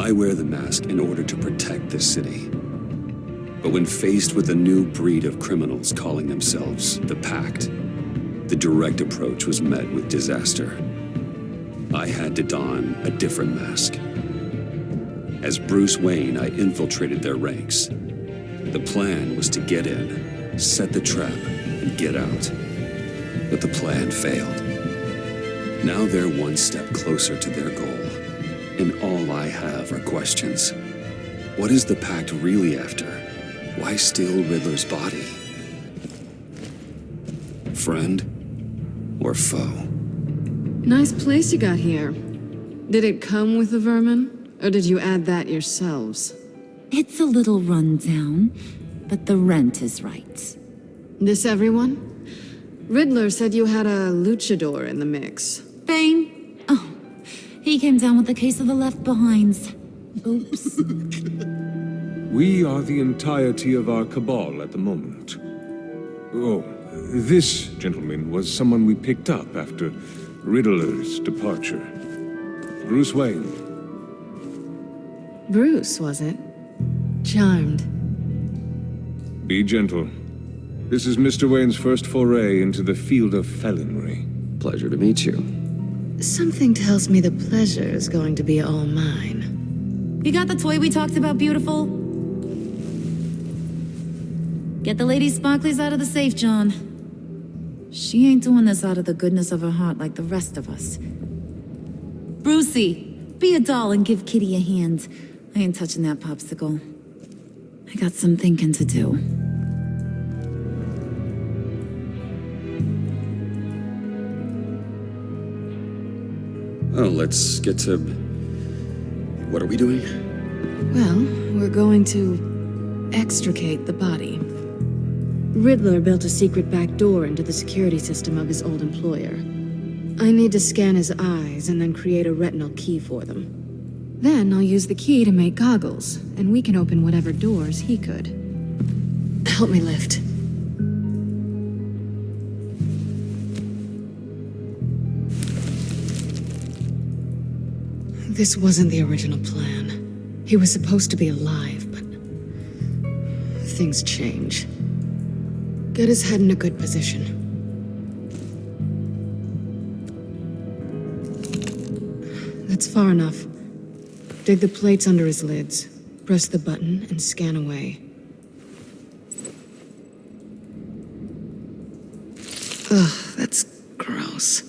I wear the mask in order to protect this city. But when faced with a new breed of criminals calling themselves the Pact, the direct approach was met with disaster. I had to don a different mask. As Bruce Wayne, I infiltrated their ranks. The plan was to get in, set the trap, and get out. But the plan failed. Now they're one step closer to their goal, and all I have are questions. What is the Pact really after? Why steal Riddler's body? Friend or foe? Nice place you got here. Did it come with the vermin, or did you add that yourselves? It's a little rundown, but the rent is right. This everyone? Riddler said you had a luchador in the mix. Bane? Oh, he came down with a case of the left behinds. Oops. We are the entirety of our cabal at the moment. Oh, this gentleman was someone we picked up after Riddler's departure. Bruce Wayne. Bruce, was it? Charmed. Be gentle. This is Mr. Wayne's first foray into the field of felonry. Pleasure to meet you. Something tells me the pleasure is going to be all mine. You got the toy we talked about, beautiful? Get the lady sparklies out of the safe, John. She ain't doing this out of the goodness of her heart like the rest of us. Brucey, be a doll and give Kitty a hand. I ain't touching that popsicle. I got some thinking to do. Oh, let's get to... What are we doing? Well, we're going to extricate the body. Riddler built a secret back door into the security system of his old employer. I need to scan his eyes and then create a retinal key for them. Then I'll use the key to make goggles, and we can open whatever doors he could. Help me lift. This wasn't the original plan. He was supposed to be alive, but things change. Get his head in a good position. That's far enough. Dig the plates under his lids. Press the button and scan away. Ugh, that's gross.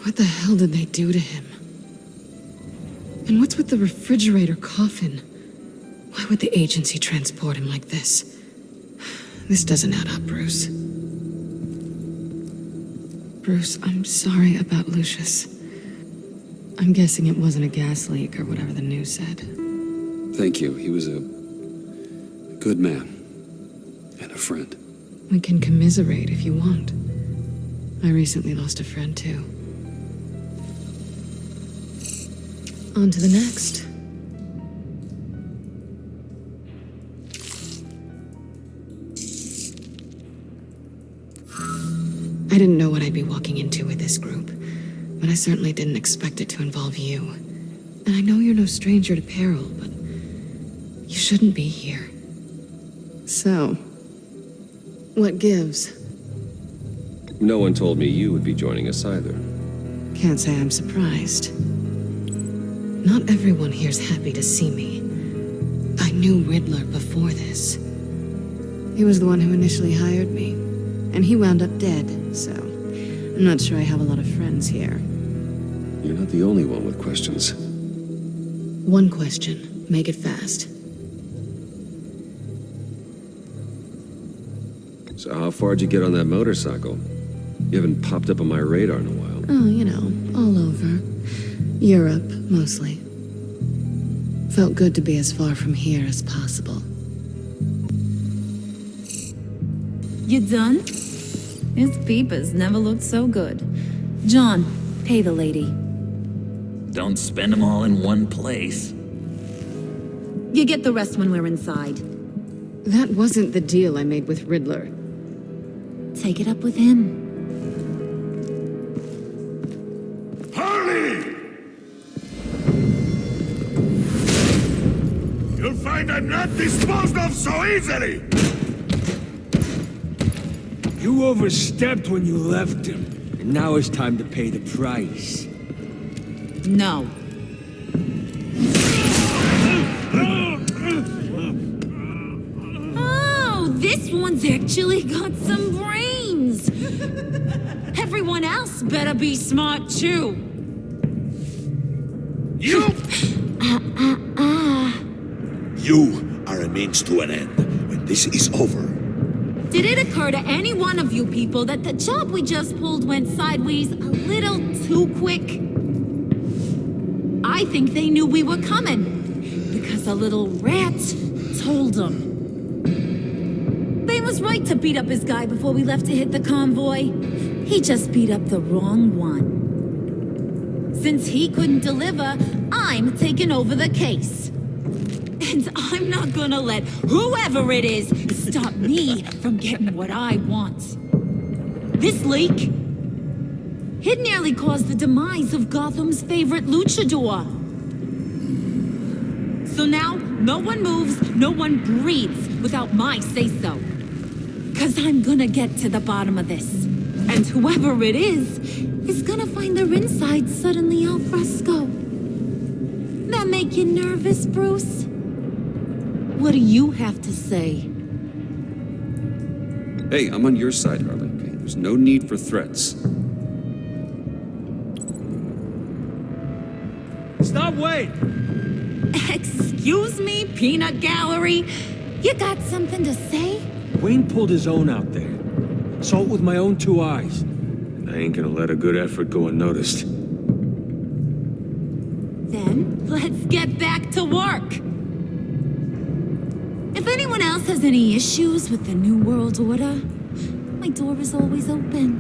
What the hell did they do to him? And what's with the refrigerator coffin? Why would the agency transport him like this? This doesn't add up, Bruce. Bruce, I'm sorry about Lucius. I'm guessing it wasn't a gas leak or whatever the news said. Thank you. He was a good man. And a friend. We can commiserate if you want. I recently lost a friend, too. On to the next. I didn't know what I'd be walking into with this group, but I certainly didn't expect it to involve you. And I know you're no stranger to peril, but you shouldn't be here. So, what gives? No one told me you would be joining us either. Can't say I'm surprised. Not everyone here's happy to see me. I knew Riddler before this. He was the one who initially hired me, and he wound up dead, so I'm not sure I have a lot of friends here. You're not the only one with questions. One question. Make it fast. So how far'd you get on that motorcycle? You haven't popped up on my radar in a while. Oh, you know, all over. Europe, mostly. Felt good to be as far from here as possible. You done? His peepers never looked so good. John, pay the lady. Don't spend them all in one place. You get the rest when we're inside. That wasn't the deal I made with Riddler. take it up with him. Harley! You'll find I'm not disposed of so easily! You overstepped when you left him, and now it's time to pay the price. No. Oh, this one's actually got some brains. Everyone else better be smart too. You! You are a means to an end. When this is over, Did it occur to any one of you people that the job we just pulled went sideways a little too quick? I think they knew we were coming, because a little rat told them. They was right to beat up his guy before we left to hit the convoy. He just beat up the wrong one. Since he couldn't deliver, I'm taking over the case. And I'm not gonna let whoever it is stop me from getting what I want. This leak, it nearly caused the demise of Gotham's favorite luchador. So now, no one moves, no one breathes without my say-so. 'Cause I'm gonna get to the bottom of this. And whoever it is gonna find their inside suddenly al fresco. That make you nervous, Bruce? What do you have to say? Hey, I'm on your side, Harley. Okay? There's no need for threats. Stop, wait! Excuse me, peanut gallery? You got something to say? Wayne pulled his own out there. Saw it with my own 2 eyes. I ain't gonna let a good effort go unnoticed. Then let's get back to work. If anyone else has any issues with the New World Order, my door is always open.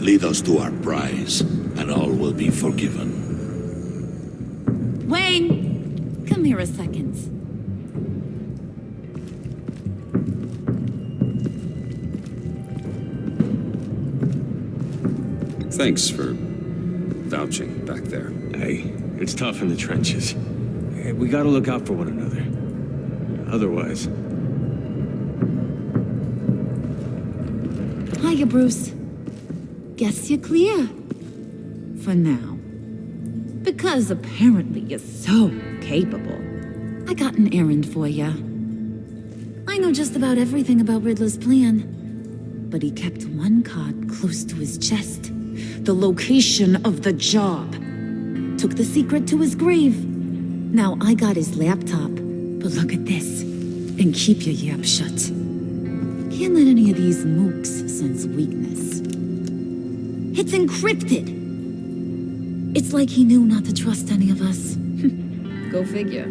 lead us to our prize, and all will be forgiven. Wayne, come here a second. Thanks for vouching back there. Hey, it's tough in the trenches. Hey, we gotta look out for one another. Otherwise... Hiya, Bruce. Guess you're clear. For now. Because apparently you're so capable. I got an errand for you. I know just about everything about Riddler's plan. But he kept one card close to his chest. The location of the job. Took the secret to his grave. Now I got his laptop. But look at this. And keep your yap shut. Can't let any of these mooks sense weakness. It's encrypted. It's like he knew not to trust any of us. Go figure.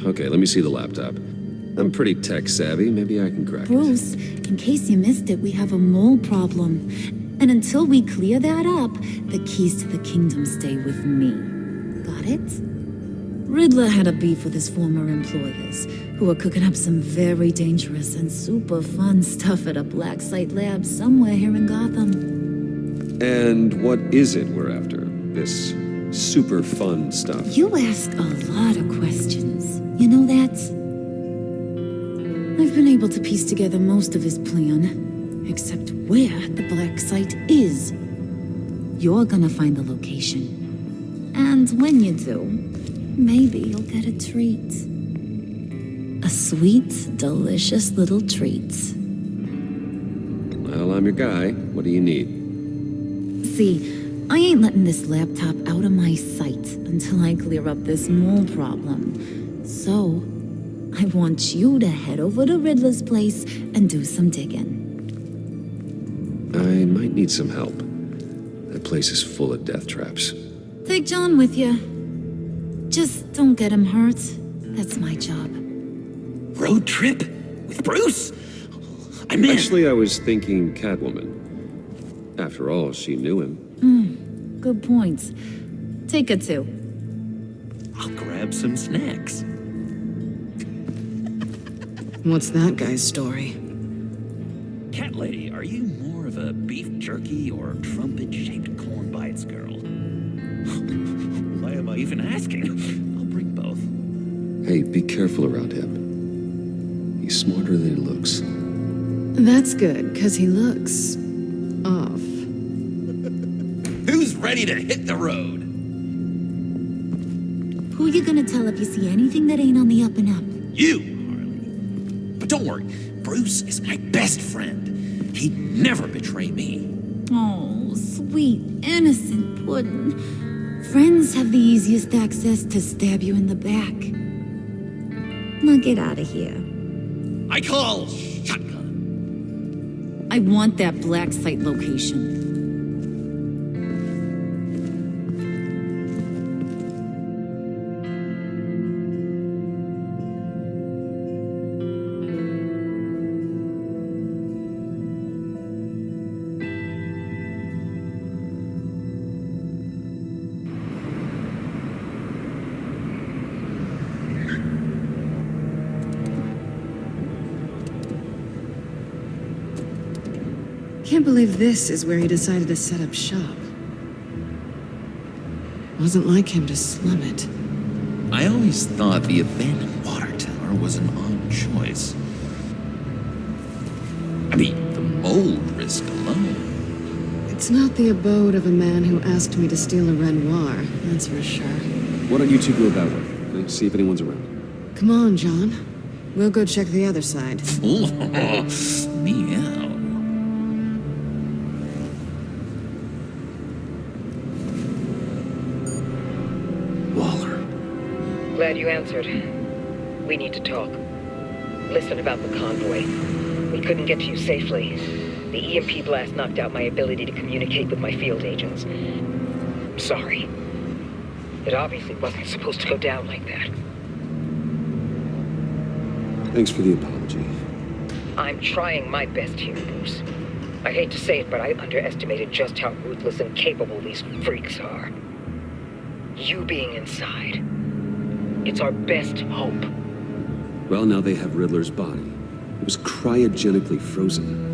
Okay, let me see the laptop. I'm pretty tech savvy. Maybe I can crack it. Bruce, in case you missed it, we have a mole problem. And until we clear that up, the keys to the kingdom stay with me. Got it? Riddler had a beef with his former employers, who were cooking up some very dangerous and super fun stuff at a black site lab somewhere here in Gotham. And what is it we're after? This super fun stuff? You ask a lot of questions. You know that? I've been able to piece together most of his plan, except where the black site is. You're gonna find the location. And when you do, maybe you'll get a treat. A sweet, delicious little treat. Well, I'm your guy. What do you need? See, I ain't letting this laptop out of my sight until I clear up this mole problem. So, I want you to head over to Riddler's place and do some digging. I might need some help. That place is full of death traps. Take John with you. Just don't get him hurt. That's my job. Road trip? With Bruce? I'm in. Actually, I was thinking Catwoman. After all, she knew him. Good point. Take her too. I'll grab some snacks. What's that guy's story? Cat lady, are you more of a beef jerky or trumpet-shaped corn bites girl? Why am I even asking? I'll bring both. Hey, be careful around him. He's smarter than he looks. That's good, because he looks... off. Who's ready to hit the road? Who you gonna tell if you see anything that ain't on the up and up? You, Harley. But don't worry, Bruce is my best friend. He'd never betray me. Oh, sweet, innocent puddin'. Friends have the easiest access to stab you in the back. Now get out of here. I call shotgun. I want that black site location. Can't believe this is where he decided to set up shop. Wasn't like him to slum it. I always thought the abandoned water tower was an odd choice. I mean, the mold risk alone. It's not the abode of a man who asked me to steal a Renoir, that's for sure. Why don't you two go that way? See if anyone's around. Come on, John. We'll go check the other side. Meow. Glad you answered. We need to talk. Listen about the convoy. We couldn't get to you safely. The EMP blast knocked out my ability to communicate with my field agents. Sorry. It obviously wasn't supposed to go down like that. Thanks for the apology. I'm trying my best here, Bruce. I hate to say it, but I underestimated just how ruthless and capable these freaks are. You being inside. It's our best hope. Well, now they have Riddler's body. It was cryogenically frozen.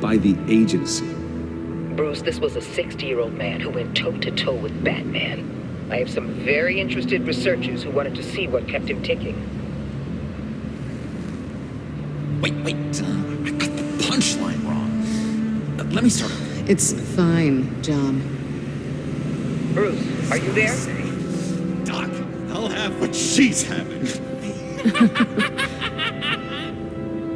By the agency. Bruce, this was a 60-year-old man who went toe-to-toe with Batman. I have some very interested researchers who wanted to see what kept him ticking. Wait, I got the punchline wrong. Let me start over. It's fine, John. Bruce, are you there? Doc, I'll have what she's having.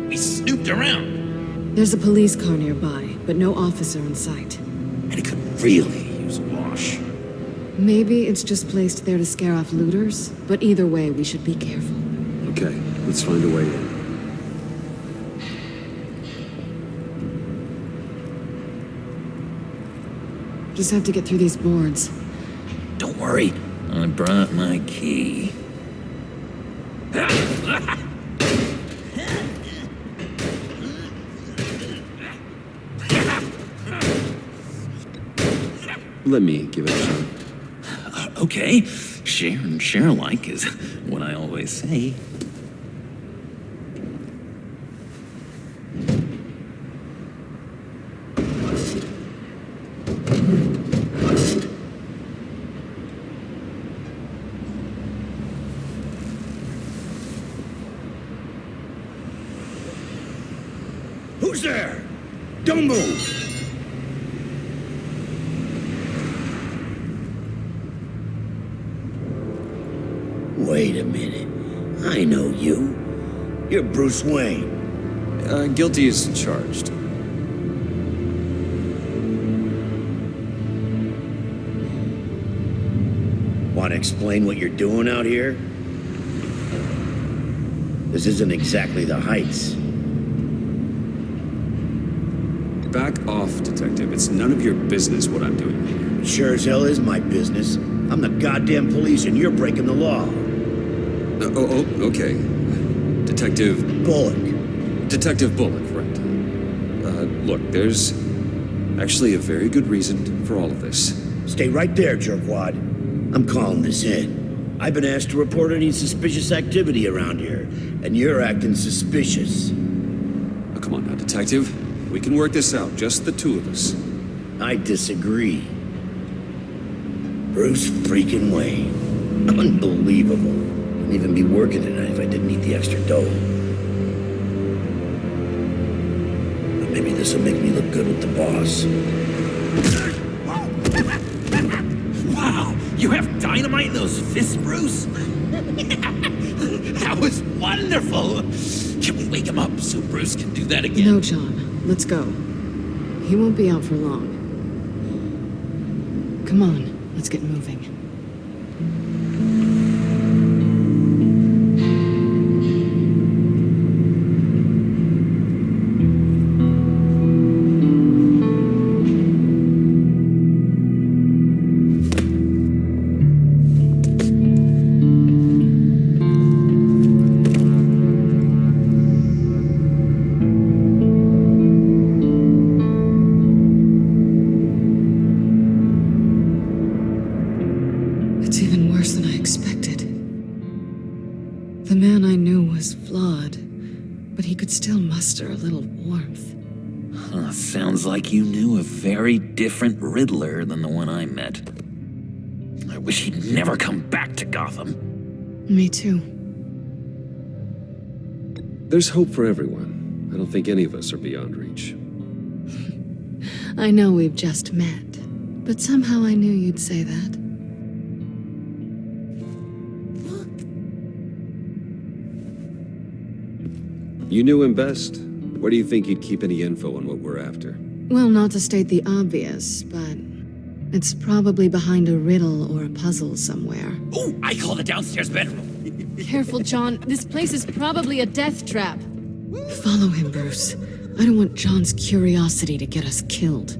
We snooped around. There's a police car nearby, but no officer in sight. And it could really use a wash. Maybe it's just placed there to scare off looters, but either way, we should be careful. Okay, let's find a way in. Just have to get through these boards. Don't worry, I brought my key. Let me give it a shot. Okay, share and share alike is what I always say. Who's there? Don't move! Wait a minute. I know you. You're Bruce Wayne. Guilty as charged. Want to explain what you're doing out here? This isn't exactly the Heights. Back off, Detective. It's none of your business what I'm doing here. Sure as hell is my business. I'm the goddamn police and you're breaking the law. Okay. Detective... Bullock. Detective Bullock, right. Look, there's actually a very good reason for all of this. Stay right there, jerkwad. I'm calling this in. I've been asked to report any suspicious activity around here, and you're acting suspicious. Oh, come on now, Detective. We can work this out, just the two of us. I disagree. Bruce freaking Wayne. Unbelievable. Wouldn't even be working tonight if I didn't need the extra dough. But maybe this will make me look good with the boss. Wow, you have dynamite in those fists, Bruce? That was wonderful. Can we wake him up so Bruce can do that again? No, John. Let's go. He won't be out for long. Come on, let's get moving. It's even worse than I expected. The man I knew was flawed, but he could still muster a little warmth. Huh, sounds like you knew a very different Riddler than the one I met. I wish he'd never come back to Gotham. Me too. There's hope for everyone. I don't think any of us are beyond reach. I know we've just met, but somehow I knew you'd say that. You knew him best. Where do you think he'd keep any info on what we're after? Well, not to state the obvious, but it's probably behind a riddle or a puzzle somewhere. Oh, I call the downstairs bedroom. Careful, John. This place is probably a death trap. Follow him, Bruce. I don't want John's curiosity to get us killed.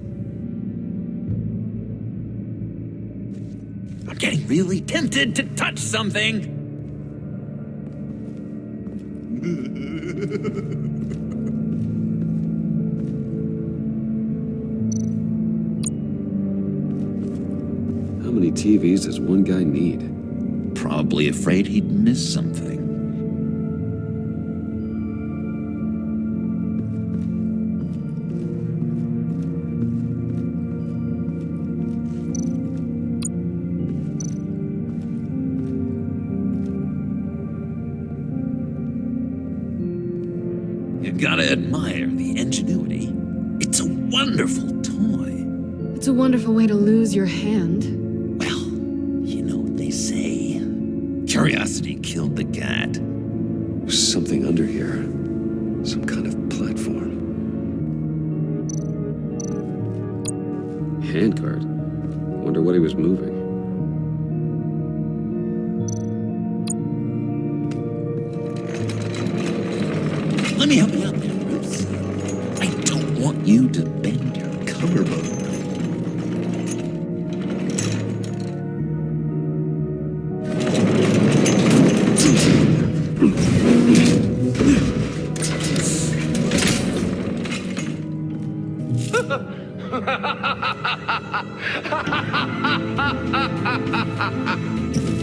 I'm getting really tempted to touch something. How many TVs does one guy need? Probably afraid he'd miss something. You gotta admire the ingenuity. It's a wonderful toy. It's a wonderful way to lose your hand. Well, you know what they say. Curiosity killed the cat. There's something under here. Some kind of platform. Handcart. Wonder what he was moving. Let me help you out there, Bruce. I don't want you to bend your collarbone.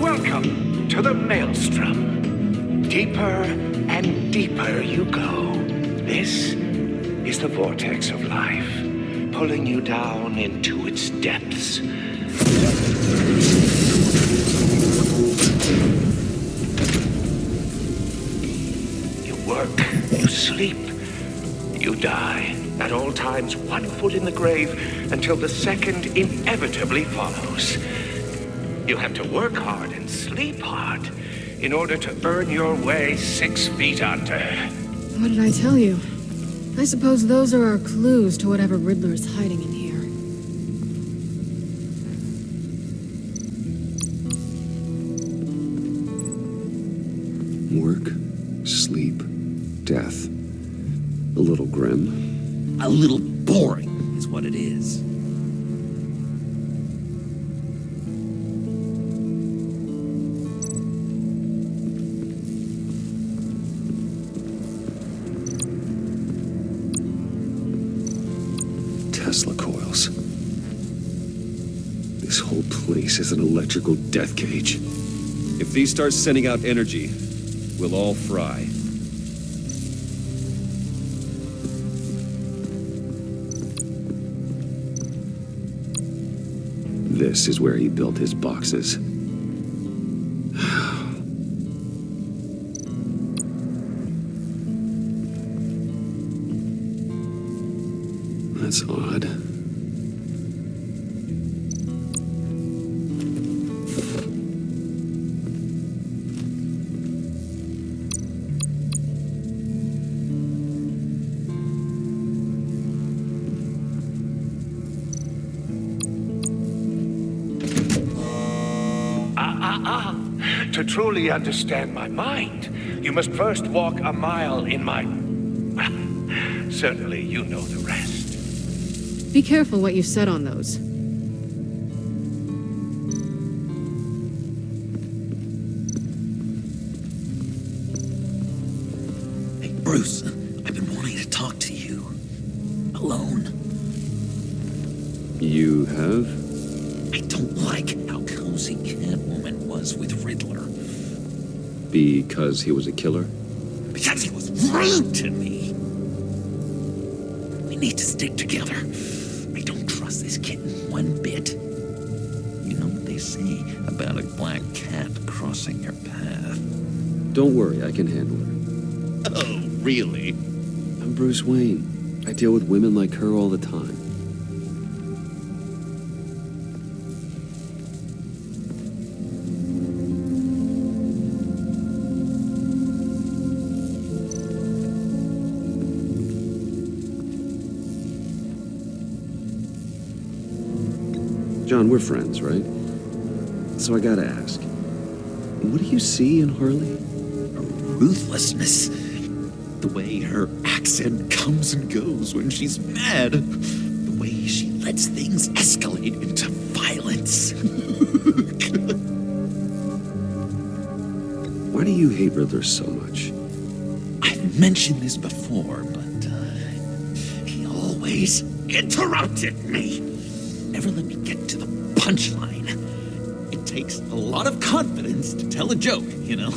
Welcome to the Maelstrom. Deeper and deeper you go. This is the vortex of life, pulling you down into its depths. You work, you sleep, you die. At all times, one foot in the grave until the second inevitably follows. You have to work hard and sleep hard in order to earn your way 6 feet under. What did I tell you? I suppose those are our clues to whatever Riddler's hiding in here. Work, sleep, death. A little grim. A little boring is what it is. Tesla coils. This whole place is an electrical death cage. If these start sending out energy, we'll all fry. This is where he built his boxes. That's odd. To truly understand my mind, you must first walk a mile in my... Certainly, you know the rest. Be careful what you set on those. Hey, Bruce, I've been wanting to talk to you. Alone. You have? I don't like how cozy Catwoman was with Riddler. Because he was a killer? Because he was rude to me. We need to stick together. I don't trust this kitten one bit. You know what they say about a black cat crossing your path? Don't worry, I can handle her. Oh, really? I'm Bruce Wayne. I deal with women like her all the time. John, we're friends, right? So I gotta ask, what do you see in Harley? Ruthlessness. The way her accent comes and goes when she's mad. The way she lets things escalate into violence. Why do you hate Riddler so much? I've mentioned this before, but he always interrupted me. Never let me get to the punchline. It takes a lot of confidence to tell a joke, you know?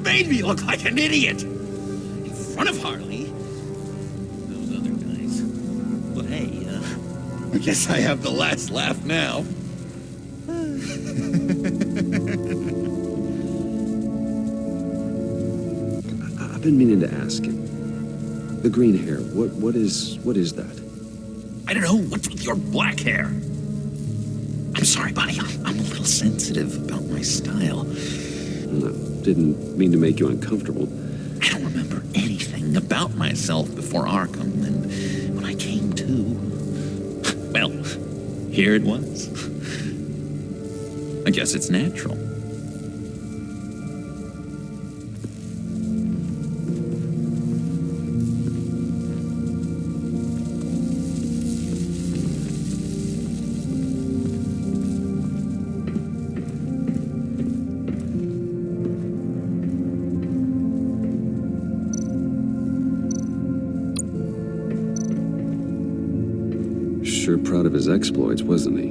Made me look like an idiot in front of Harley. Those other guys. But hey, I guess I have the last laugh now. I've been meaning to ask him. The green hair, what is that? I don't know, what's with your black hair? I'm sorry, buddy, I'm a little sensitive about my style. No, didn't mean to make you uncomfortable. I don't remember anything about myself before Arkham, and when I came to, well, here it was. I guess it's natural. Sure proud of his exploits, wasn't he?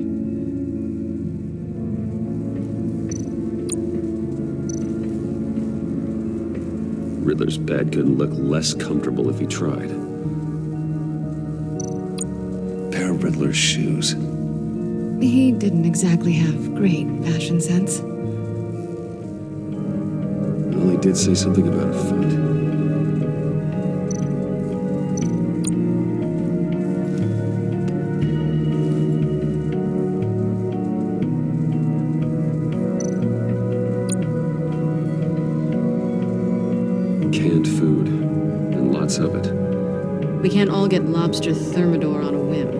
Riddler's bed couldn't look less comfortable if he tried. Pair of Riddler's shoes. He didn't exactly have great fashion sense. Well, he did say something about a foot. Canned food, and lots of it. We can't all get lobster thermidor on a whim.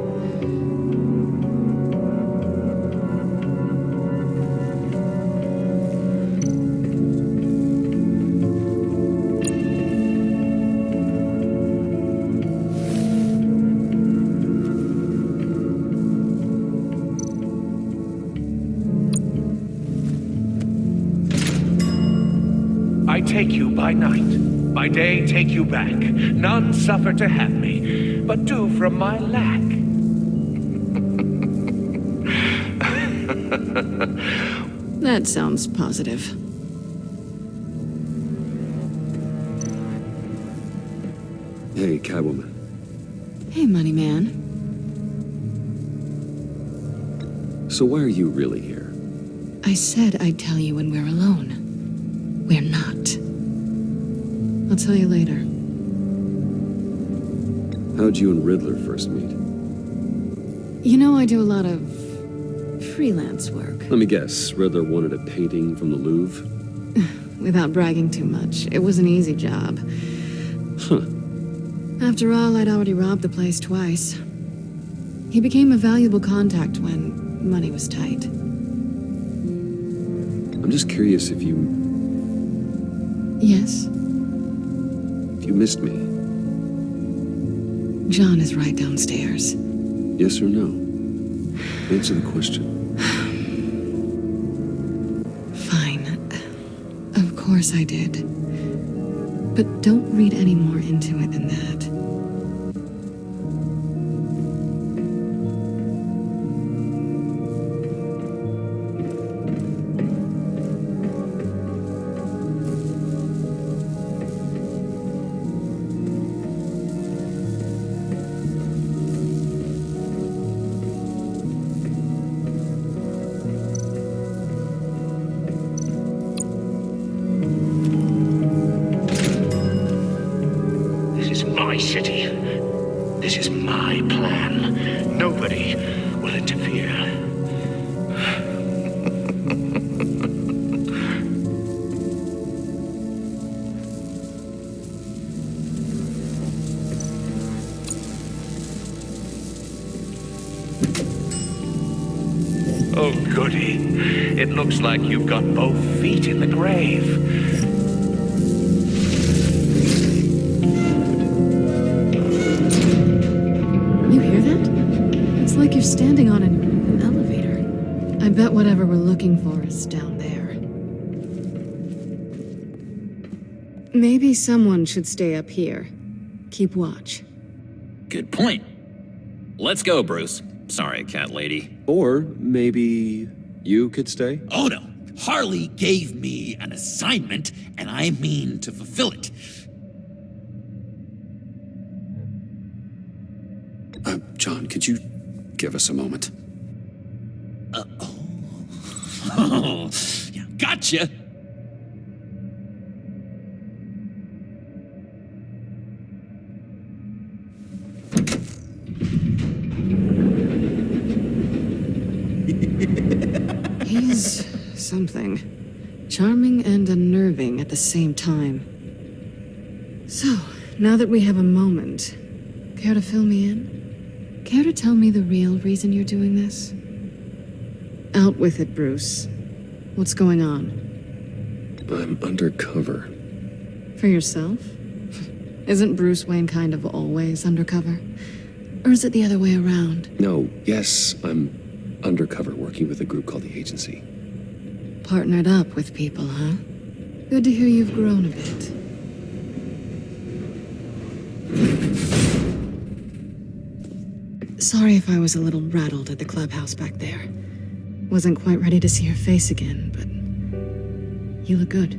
I take you by night, by day take you back. None suffer to have me, but do from my lack. That sounds positive. Hey, Catwoman. Hey, Money Man. So why are you really here? I said I'd tell you when we're alone. We're not. I'll tell you later. How'd you and Riddler first meet? You know, I do a lot of freelance work. Let me guess, Riddler wanted a painting from the Louvre? Without bragging too much, it was an easy job. Huh. After all, I'd already robbed the place twice. He became a valuable contact when money was tight. I'm just curious if you Yes? missed me. John is right downstairs. Yes or no? Answer the question. Fine. Of course I did. But don't read any more into it than that. This is my city. This is my plan. Nobody will interfere. Oh, goody. It looks like you've got both feet in the grave. You hear that? It's like you're standing on an elevator. I bet whatever we're looking for is down there. Maybe someone should stay up here. Keep watch. Good point. Let's go, Bruce. Sorry, cat lady. Or maybe you could stay? Oh no. Harley gave me an assignment, and I mean to fulfill it. John, could you give us a moment? Oh, yeah, gotcha. He's something. Charming and unnerving at the same time. So, now that we have a moment, care to fill me in? Care to tell me the real reason you're doing this? Out with it, Bruce. What's going on? I'm undercover. For yourself? Isn't Bruce Wayne kind of always undercover? Or is it the other way around? No, yes, I'm undercover working with a group called the Agency. Partnered up with people, huh? Good to hear you've grown a bit. Sorry if I was a little rattled at the clubhouse back there. Wasn't quite ready to see your face again, but you look good.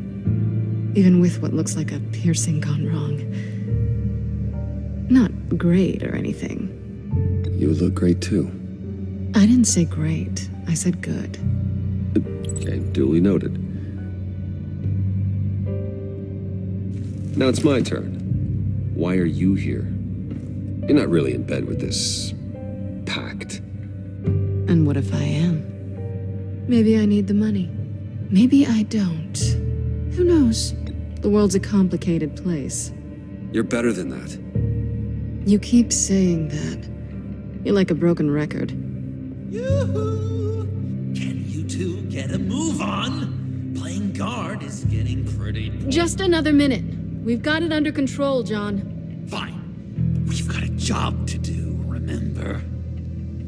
Even with what looks like a piercing gone wrong. Not great or anything. You look great too. I didn't say great. I said good. Okay, duly noted. Now it's my turn. Why are you here? You're not really in bed with this pact. And what if I am? Maybe I need the money. Maybe I don't. Who knows? The world's a complicated place. You're better than that. You keep saying that. You're like a broken record. Yoo-hoo! Can you two get a move on? Playing guard is getting pretty boring. Just another minute. We've got it under control, John. Fine. We've got a job to do, remember?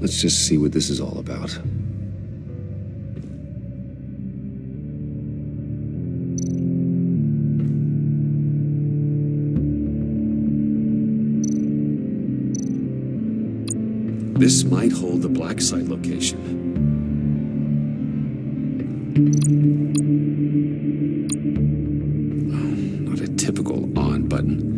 Let's just see what this is all about. This might hold the black site location. Not a typical on button.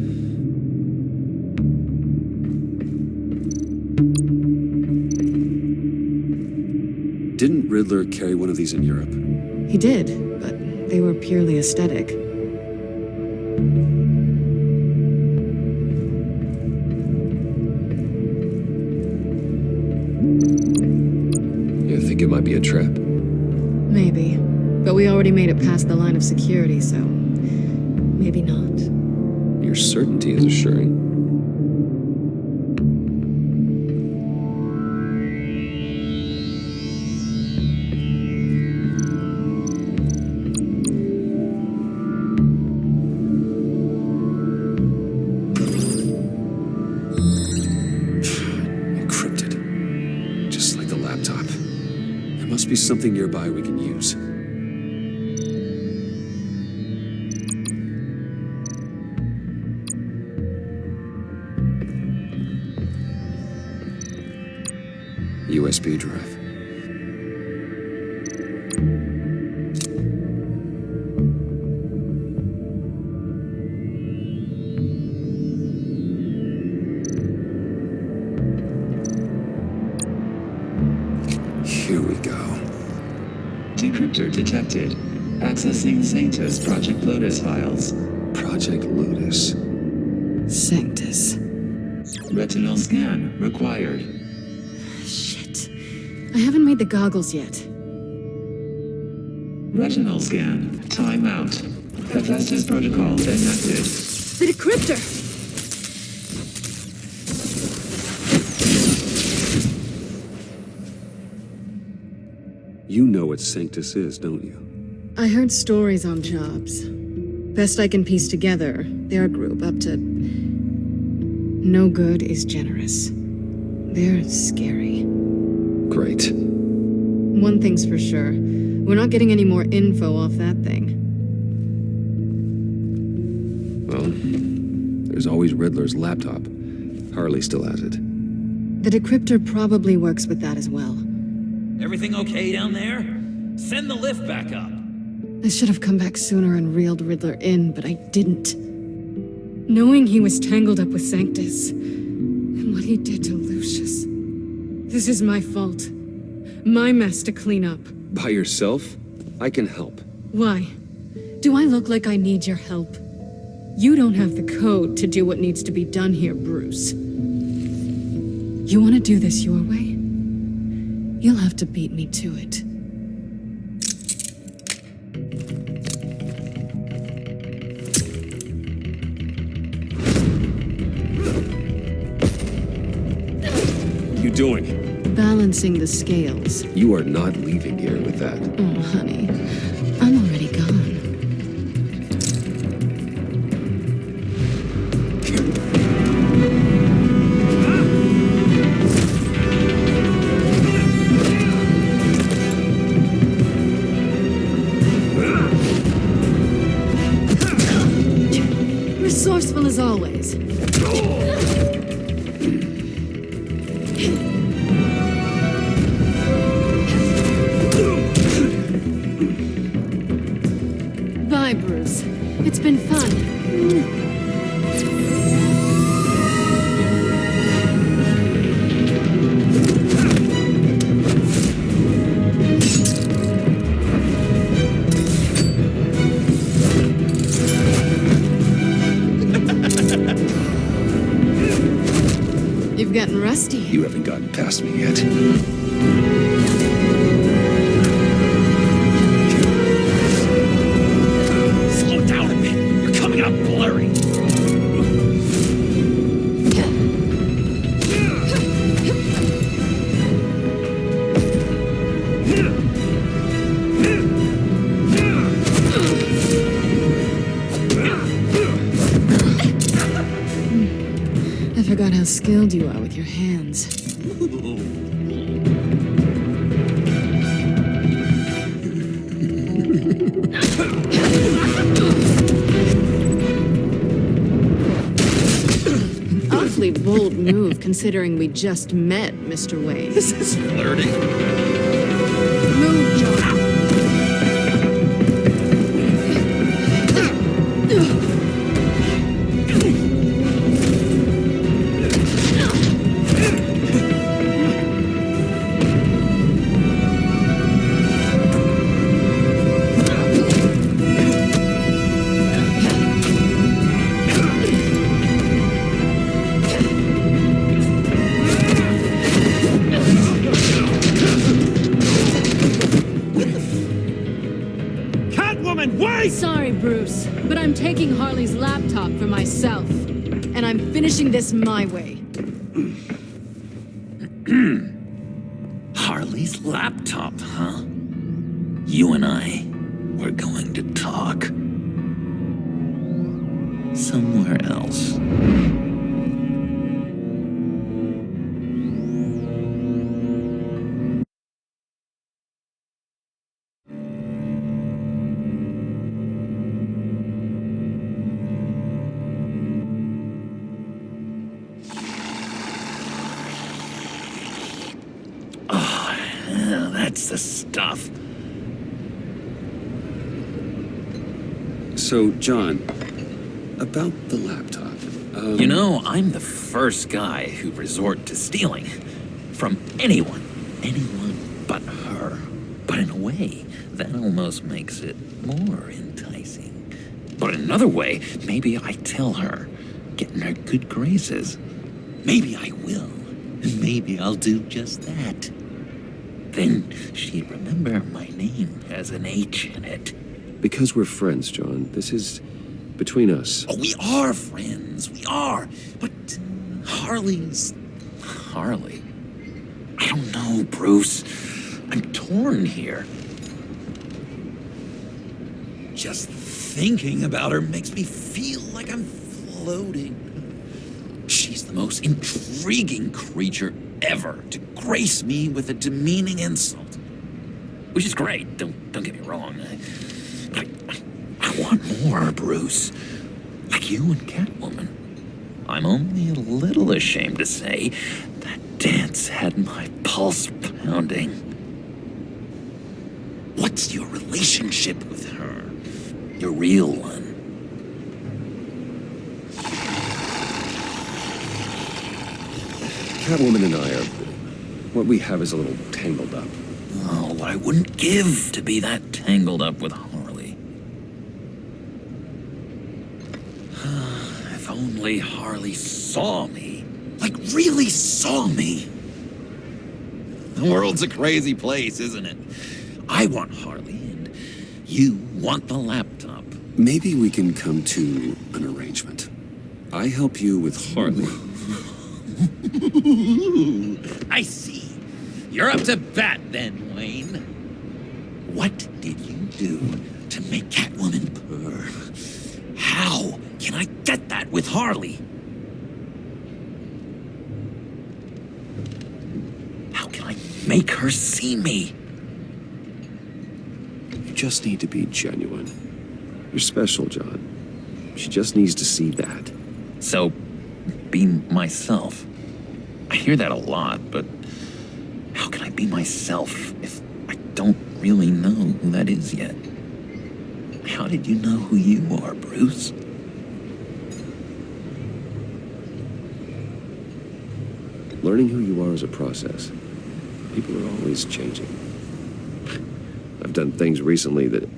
Didn't Riddler carry one of these in Europe? He did, but they were purely aesthetic. You think it might be a trap? Maybe. But we already made it past the line of security, so maybe not. Your certainty is assuring. Encrypted. Just like the laptop. There must be something nearby we can use. USB drive. Here we go. Decryptor detected. Accessing Sanctus Project Lotus files. Project Lotus. Sanctus. Retinal scan required. Shit. I haven't made the goggles yet. Retinal scan. Timeout. Hephaestus protocol enacted. The decryptor! You know what Sanctus is, don't you? I heard stories on jobs. Best I can piece together, they're a group up to... No good is generous. They're scary. Great. One thing's for sure. We're not getting any more info off that thing. Well, there's always Riddler's laptop. Harley still has it. The decryptor probably works with that as well. Everything okay down there? Send the lift back up. I should have come back sooner and reeled Riddler in, but I didn't. Knowing he was tangled up with Sanctus, and what he did to Lucius. This is my fault. My mess to clean up. By yourself? I can help. Why? Do I look like I need your help? You don't have the code to do what needs to be done here, Bruce. You want to do this your way? You'll have to beat me to it. What are you doing? Balancing the scales. You are not leaving here with that. Oh, honey. I'm already gone. Resourceful as always. Bye, Bruce. It's been fun. You've gotten rusty. You haven't gotten past me yet. Slow down a bit. You're coming up blurry. I forgot how skilled you are with your hands. Awfully bold move, considering we just met, Mr. Wayne. This is flirting. Move, John. Catwoman, wait! Sorry, Bruce, but I'm taking Harley's laptop for myself. And I'm finishing this my way. Harley's laptop, huh? You and I, we're going to talk. Somewhere else. Oh, that's the stuff. So, John, about the laptop. You know, I'm the first guy who'd resort to stealing. From anyone but her. But in a way, that almost makes it more enticing. But in another way, maybe I tell her, get in her good graces. Maybe I will. And maybe I'll do just that. Then she'd remember my name has an H in it. Because we're friends, John. This is between us. Oh, we are friends. We are. But Harley's Harley. I don't know, Bruce. I'm torn here. Just thinking about her makes me feel like I'm floating. She's the most intriguing creature ever to grace me with a demeaning insult. Which is great, don't get me wrong. I want more, Bruce. Like you and Catwoman. I'm only a little ashamed to say that dance had my pulse pounding. What's your relationship with her? Your real one? Catwoman and I are... what we have is a little tangled up. Oh, what I wouldn't give to be that tangled up with Harley. If only Harley saw me. Like, really saw me. The world's a crazy place, isn't it? I want Harley, and you want the laptop. Maybe we can come to an arrangement. I help you with Harley. I see. You're up to bat then, Wayne. What did you do to make Catwoman purr? How can I get that with Harley? How can I make her see me? You just need to be genuine. You're special, John. She just needs to see that. So, be myself. I hear that a lot, but how can I be myself if I don't really know who that is yet? How did you know who you are, Bruce? Learning who you are is a process. People are always changing. I've done things recently that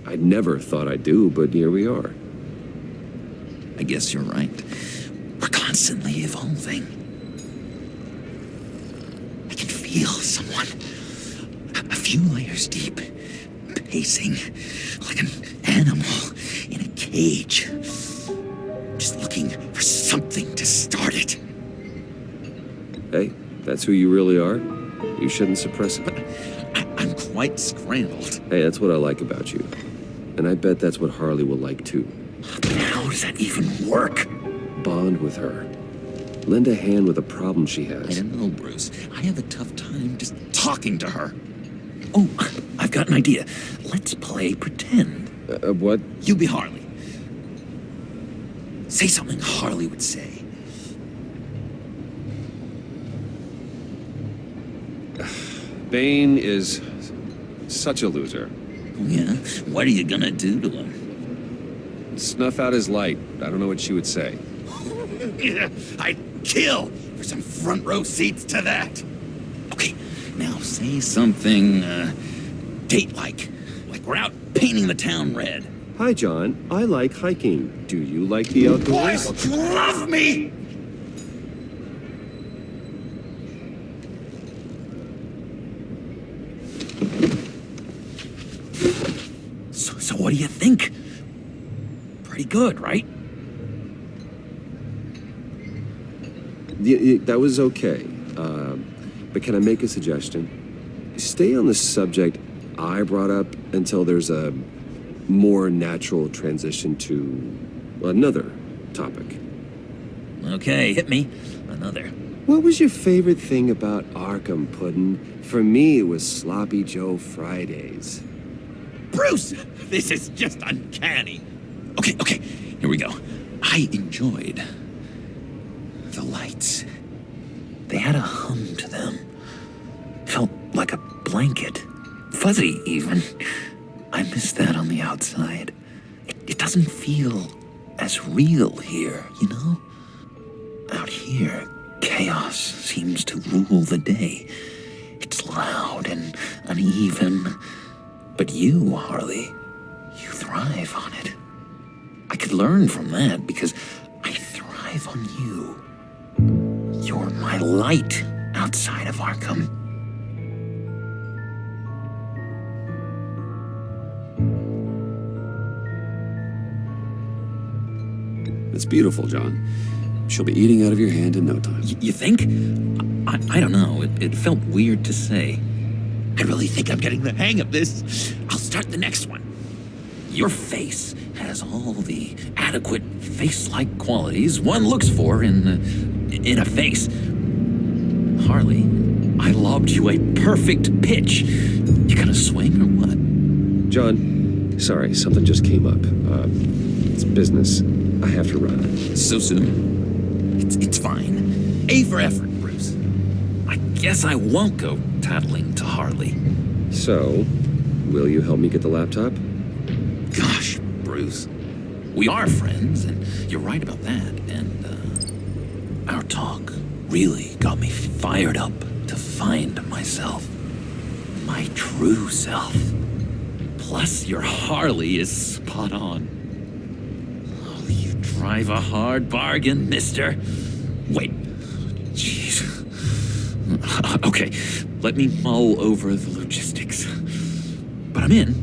I never thought I'd do, but here we are. I guess you're right. We're constantly evolving. I can feel someone a few layers deep, pacing like an animal in a cage. Just looking for something to start it. Hey, that's who you really are. You shouldn't suppress it. But I'm quite scrambled. Hey, that's what I like about you. And I bet that's what Harley will like too. But how does that even work? Bond with her. Lend a hand with a problem she I has. don't know, Bruce. I have a tough time just talking to her. Oh, I've got an idea. Let's play pretend. What? You be Harley. Say something Harley would say. Bane is such a loser. Yeah? What are you gonna do to him? Snuff out his light. I don't know what she would say. Yeah, I'd kill for some front row seats to that. Okay, now say something, date-like. Like we're out painting the town red. Hi, John. I like hiking. Do you like the outdoors? Boys, you love me! So what do you think? Pretty good, right? That was okay. But can I make a suggestion? Stay on the subject I brought up until there's a more natural transition to another topic. Okay, hit me. Another. What was your favorite thing about Arkham, Puddin'? For me, it was Sloppy Joe Fridays. Bruce! This is just uncanny. Okay, here we go. I enjoyed the lights. They had a hum to them. Felt like a blanket. Fuzzy, even. I miss that on the outside. It doesn't feel as real here, you know? Out here, chaos seems to rule the day. It's loud and uneven. But you, Harley, you thrive on it. I could learn from that because I thrive on you. You're my light outside of Arkham. It's beautiful, John. She'll be eating out of your hand in no time. You think? I don't know. It felt weird to say. I really think I'm getting the hang of this. I'll start the next one. Your face has all the adequate face-like qualities one looks for in a face. Harley, I lobbed you a perfect pitch. You gonna swing or what? John, sorry, something just came up. It's business. I have to run. So soon? It's fine. A for effort, Bruce. I guess I won't go tattling to Harley. So, will you help me get the laptop? Gosh, Bruce. We are friends, and you're right about that. And our talk really got me fired up to find myself. My true self. Plus, your Harley is spot on. You drive a hard bargain, mister. Wait. Jeez. Okay, let me mull over the logistics. But I'm in.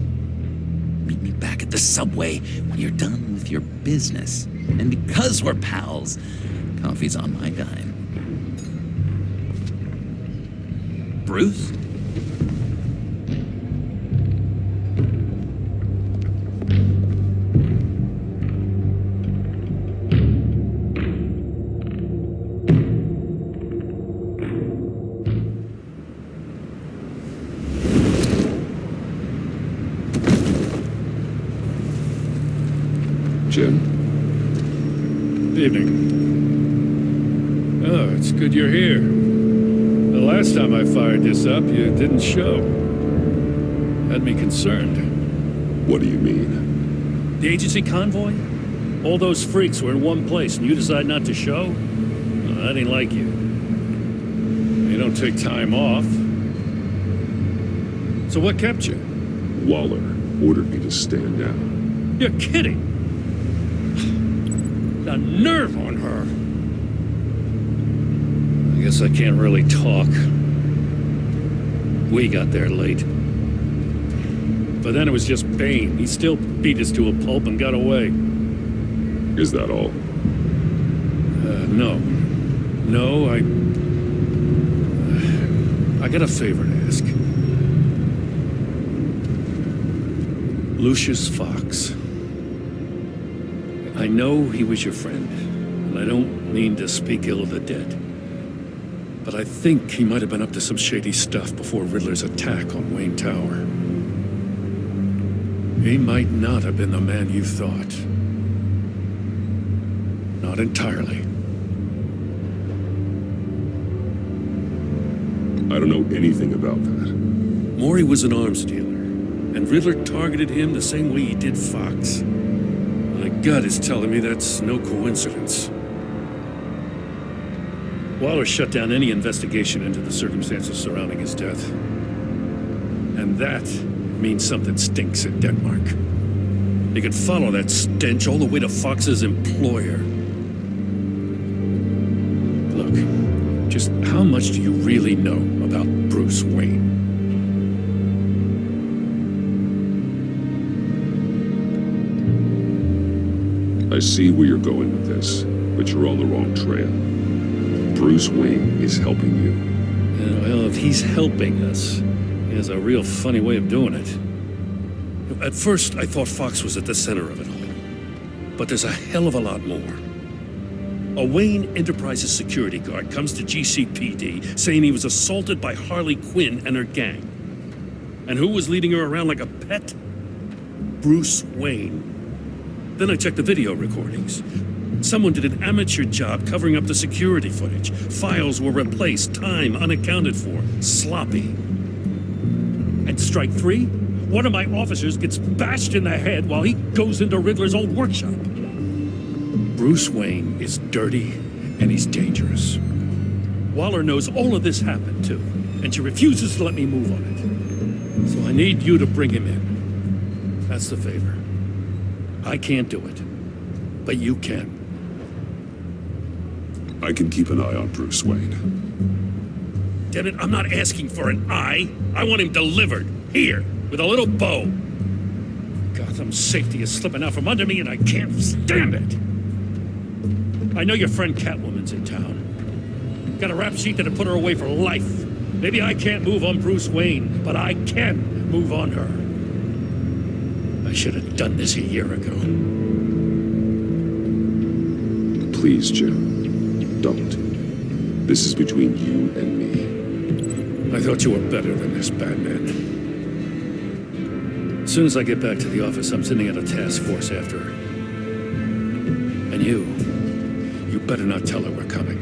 Meet me back at the subway when you're done with your business. And because we're pals, coffee's on my dime. Bruce? Jim? Evening. Oh, it's good you're here. The last time I fired this up, you didn't show. Had me concerned. What do you mean? The agency convoy? All those freaks were in one place and you decide not to show? Well, that ain't like you. You don't take time off. So what kept you? Waller ordered me to stand down. You're kidding. The nerve on her. I guess I can't really talk. We got there late. But then it was just Bane. He still beat us to a pulp and got away. Is that all? No. No, I got a favor to ask. Lucius Fox. I know he was your friend, and I don't mean to speak ill of the dead. But I think he might have been up to some shady stuff before Riddler's attack on Wayne Tower. He might not have been the man you thought. Not entirely. I don't know anything about that. Maury was an arms dealer, and Riddler targeted him the same way he did Fox. My gut is telling me that's no coincidence. Waller shut down any investigation into the circumstances surrounding his death. And that means something stinks in Denmark. You could follow that stench all the way to Fox's employer. Look, just how much do you really know about Bruce Wayne? I see where you're going with this, but you're on the wrong trail. Bruce Wayne is helping you. Yeah, well, if he's helping us, he has a real funny way of doing it. At first, I thought Fox was at the center of it all. But there's a hell of a lot more. A Wayne Enterprises security guard comes to GCPD saying he was assaulted by Harley Quinn and her gang. And who was leading her around like a pet? Bruce Wayne. Then I checked the video recordings. Someone did an amateur job covering up the security footage. Files were replaced, time unaccounted for, sloppy. And strike three? One of my officers gets bashed in the head while he goes into Riddler's old workshop. Bruce Wayne is dirty and he's dangerous. Waller knows all of this happened too, and she refuses to let me move on it. So I need you to bring him in. That's the favor. I can't do it, but you can. I can keep an eye on Bruce Wayne. Damn it, I'm not asking for an eye. I want him delivered, here, with a little bow. Gotham's safety is slipping out from under me and I can't stand it. I know your friend Catwoman's in town. Got a rap sheet that'll put her away for life. Maybe I can't move on Bruce Wayne, but I can move on her. I should have done this a year ago. Please, Jim. Don't. This is between you and me. I thought you were better than this, Batman. As soon as I get back to the office, I'm sending out a task force after her. And you better not tell her we're coming.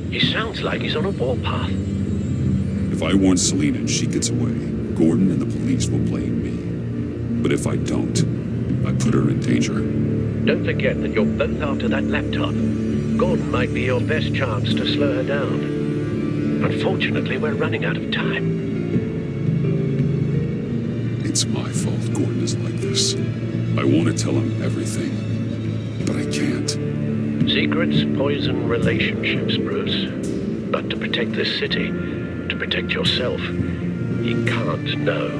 He sounds like he's on a warpath. If I warn Selina and she gets away, Gordon and the police will blame me. But if I don't, I put her in danger. Don't forget that you're both after that laptop. Gordon might be your best chance to slow her down. Unfortunately, we're running out of time. It's my fault Gordon is like this. I want to tell him everything, but I can't. Secrets poison relationships, Bruce. But to protect this city, to protect yourself, you can't know.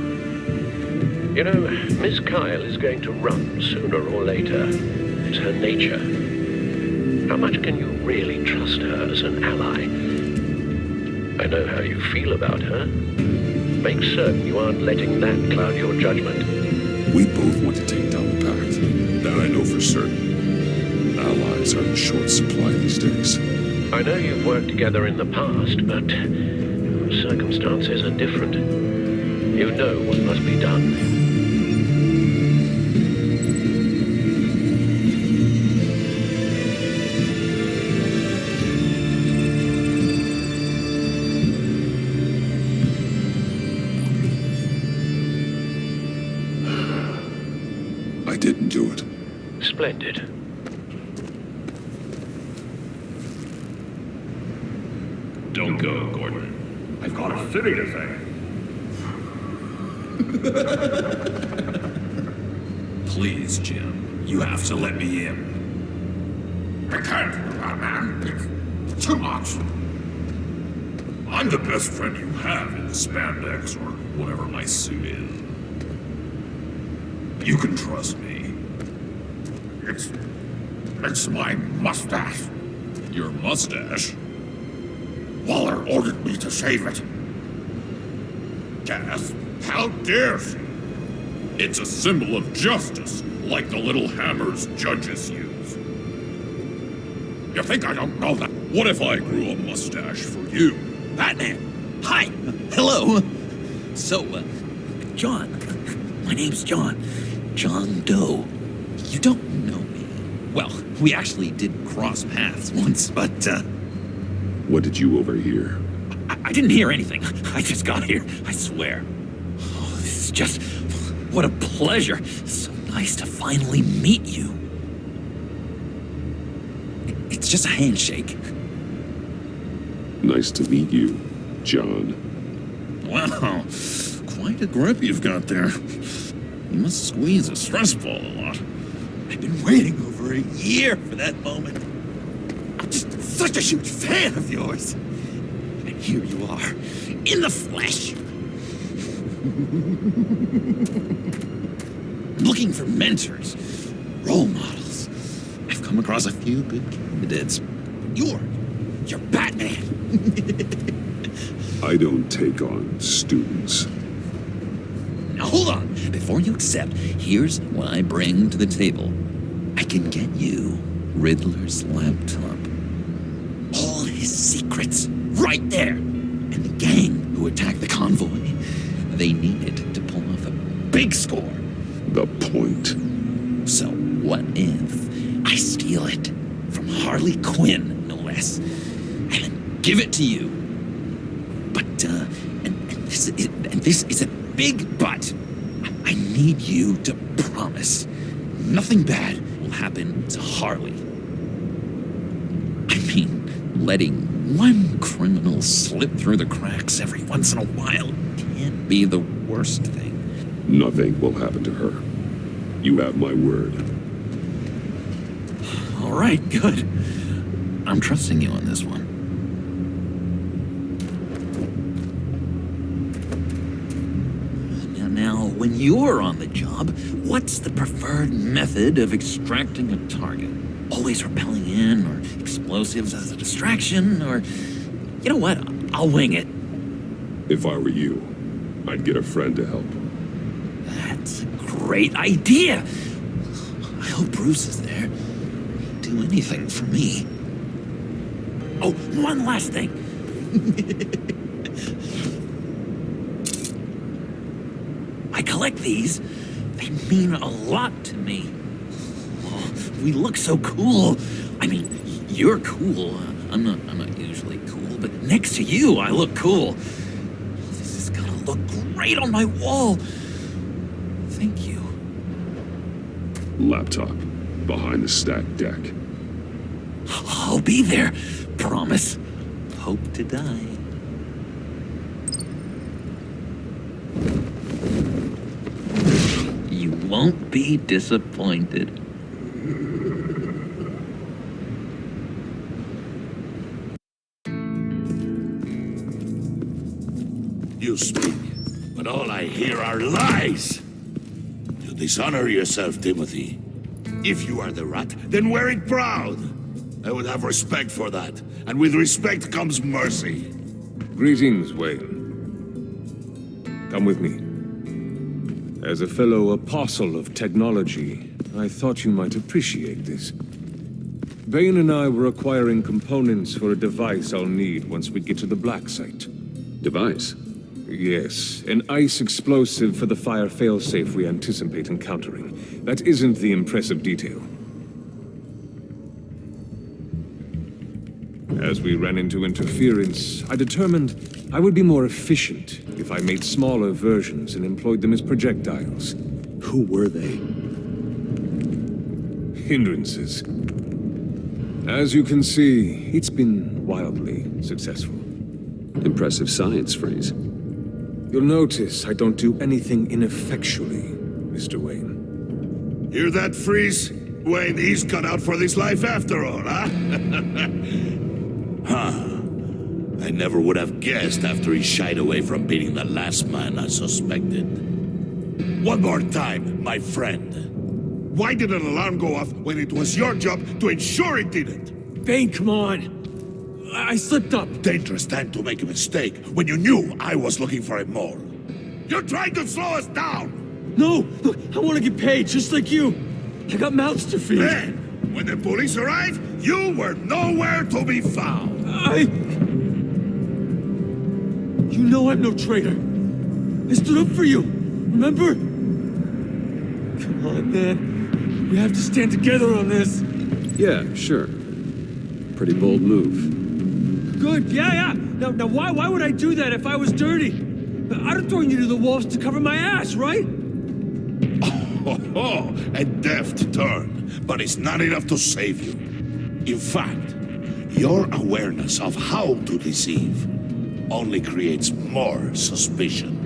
You know, Miss Kyle is going to run sooner or later. It's her nature. How much can you really trust her as an ally? I know how you feel about her. Make certain you aren't letting that cloud your judgment. We both want to take down the Pact. That I know for certain. Allies are in short supply these days. I know you've worked together in the past, but circumstances are different. You know what must be done. I didn't do it. Splendid. Don't go, Gordon. I've got a city to save. Please, Jim. You have to let me in. I can't, Batman. It's too much. I'm the best friend you have in the spandex or whatever my suit is. You can trust me. It's my mustache. Your mustache? Waller ordered me to shave it. Death? How dare she? It's a symbol of justice, like the little hammers judges use. You think I don't know that? What if I grew a mustache for you? Batman! Hi! Hello! So, John. My name's John. John Doe. You don't know me. Well, we actually did cross paths once, but, What did you overhear? I didn't hear anything. I just got here, I swear. Oh, this is just... what a pleasure. So nice to finally meet you. It's just a handshake. Nice to meet you, John. Wow. Quite a grip you've got there. You must squeeze a stress ball a lot. I've been waiting over a year for that moment. I'm just such a huge fan of yours. And here you are, in the flesh. I'm looking for mentors, role models. I've come across a few good candidates. You're Batman. I don't take on students. Now hold on. Before you accept, here's what I bring to the table. I can get you Riddler's laptop. All his secrets, right there. And the gang who attacked the convoy, they needed to pull off a big score. The point. So what if I steal it from Harley Quinn, no less, and then give it to you? But, and this is a big but. I need you to promise nothing bad will happen to Harley. I mean, letting one criminal slip through the cracks every once in a while can't be the worst thing. Nothing will happen to her. You have my word. All right, good. I'm trusting you on this one. Now, when you're on the job, what's the preferred method of extracting a target? Always rappelling in, or explosives as a distraction, or... You know what? I'll wing it. If I were you, I'd get a friend to help. That's a great idea. I hope Bruce is there. He'd do anything for me. Oh, one last thing. I collect these. They mean a lot to me. Oh, we look so cool. I mean, you're cool. I'm not usually cool, but next to you, I look cool. This is gonna look great on my wall. Thank you. Laptop. Behind the stacked deck. I'll be there. Promise. Hope to die. You won't be disappointed. You speak, but all I hear are lies. You dishonor yourself, Timothy. If you are the rat, then wear it proud. I would have respect for that, and with respect comes mercy. Greetings, Wayne. Come with me. As a fellow apostle of technology, I thought you might appreciate this. Bane and I were acquiring components for a device I'll need once we get to the Black Site. Device? Yes, an ice explosive for the fire failsafe we anticipate encountering. That isn't the impressive detail. As we ran into interference, I determined I would be more efficient if I made smaller versions and employed them as projectiles. Who were they? Hindrances. As you can see, it's been wildly successful. Impressive science, Freeze. You'll notice I don't do anything ineffectually, Mr. Wayne. Hear that, Freeze? Wayne, he's cut out for this life after all, huh? Huh. I never would have guessed after he shied away from beating the last man I suspected. One more time, my friend. Why did an alarm go off when it was your job to ensure it didn't? Bane, come on. I slipped up. Dangerous time to make a mistake when you knew I was looking for a mole. You're trying to slow us down! No! Look, I want to get paid, just like you. I got mouths to feed. Then, when the police arrived, you were nowhere to be found. You know I'm no traitor. I stood up for you, remember? Come on, man. We have to stand together on this. Yeah, sure. Pretty bold move. Good, yeah. Now why would I do that if I was dirty? I'd have thrown you to the wolves to cover my ass, right? Oh, a deft turn, but it's not enough to save you. In fact, your awareness of how to deceive only creates more suspicion.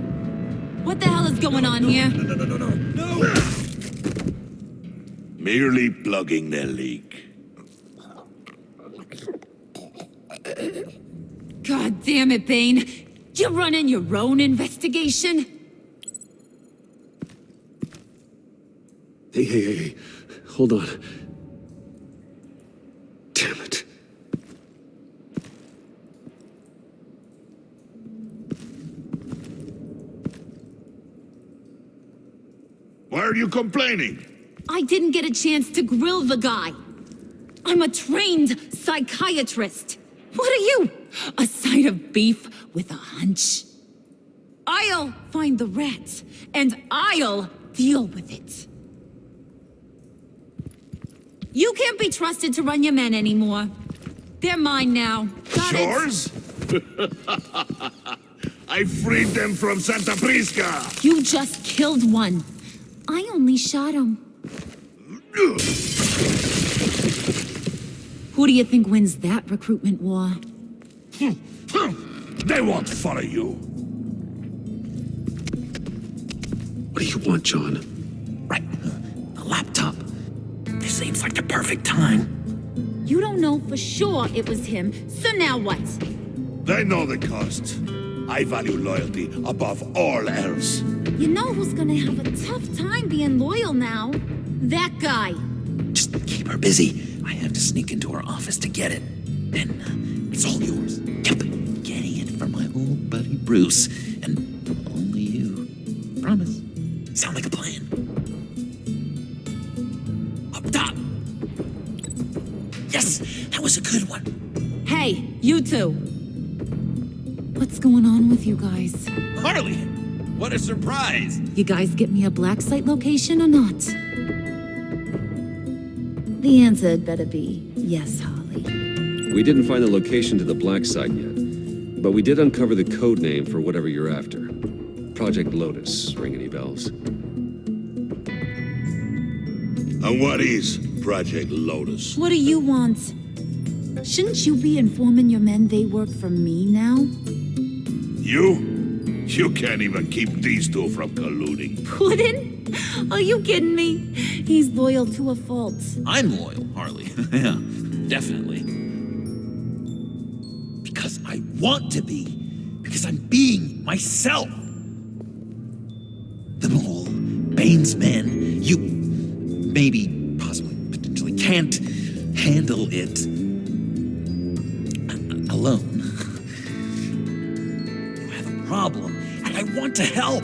What the hell is going on here? No! Merely plugging the leak. God damn it, Bane. You running your own investigation? Hey. Hold on. Damn it. Why are you complaining? I didn't get a chance to grill the guy. I'm a trained psychiatrist. What are you? A side of beef with a hunch? I'll find the rat, and I'll deal with it. You can't be trusted to run your men anymore. They're mine now. Got it? Yours? I freed them from Santa Prisca! You just killed one. I only shot him. Who do you think wins that recruitment war? They won't follow you. What do you want, John? Right. The laptop. This seems like the perfect time. You don't know for sure it was him, so now what? They know the cost. I value loyalty above all else. You know who's gonna have a tough time being loyal now? That guy. Just keep her busy. I have to sneak into her office to get it. Then it's all yours. Yep. Getting it from my old buddy Bruce. And only you. Promise. Sound like a plan. Up top. Yes, that was a good one. Hey, you two. What's going on with you guys? Harley, what a surprise. You guys get me a black site location or not? The answer had better be yes, Harley. We didn't find the location to the black site yet, but we did uncover the code name for whatever you're after. Project Lotus. Ring any bells? And what is Project Lotus? What do you want? Shouldn't you be informing your men they work for me now? You? You can't even keep these two from colluding. Puddin'? Are you kidding me? He's loyal to a fault. I'm loyal, Harley. Yeah, definitely. Because I want to be. Because I'm being myself. The mole, Bane's men, you maybe, possibly, potentially can't handle it alone. You have a problem, and I want to help.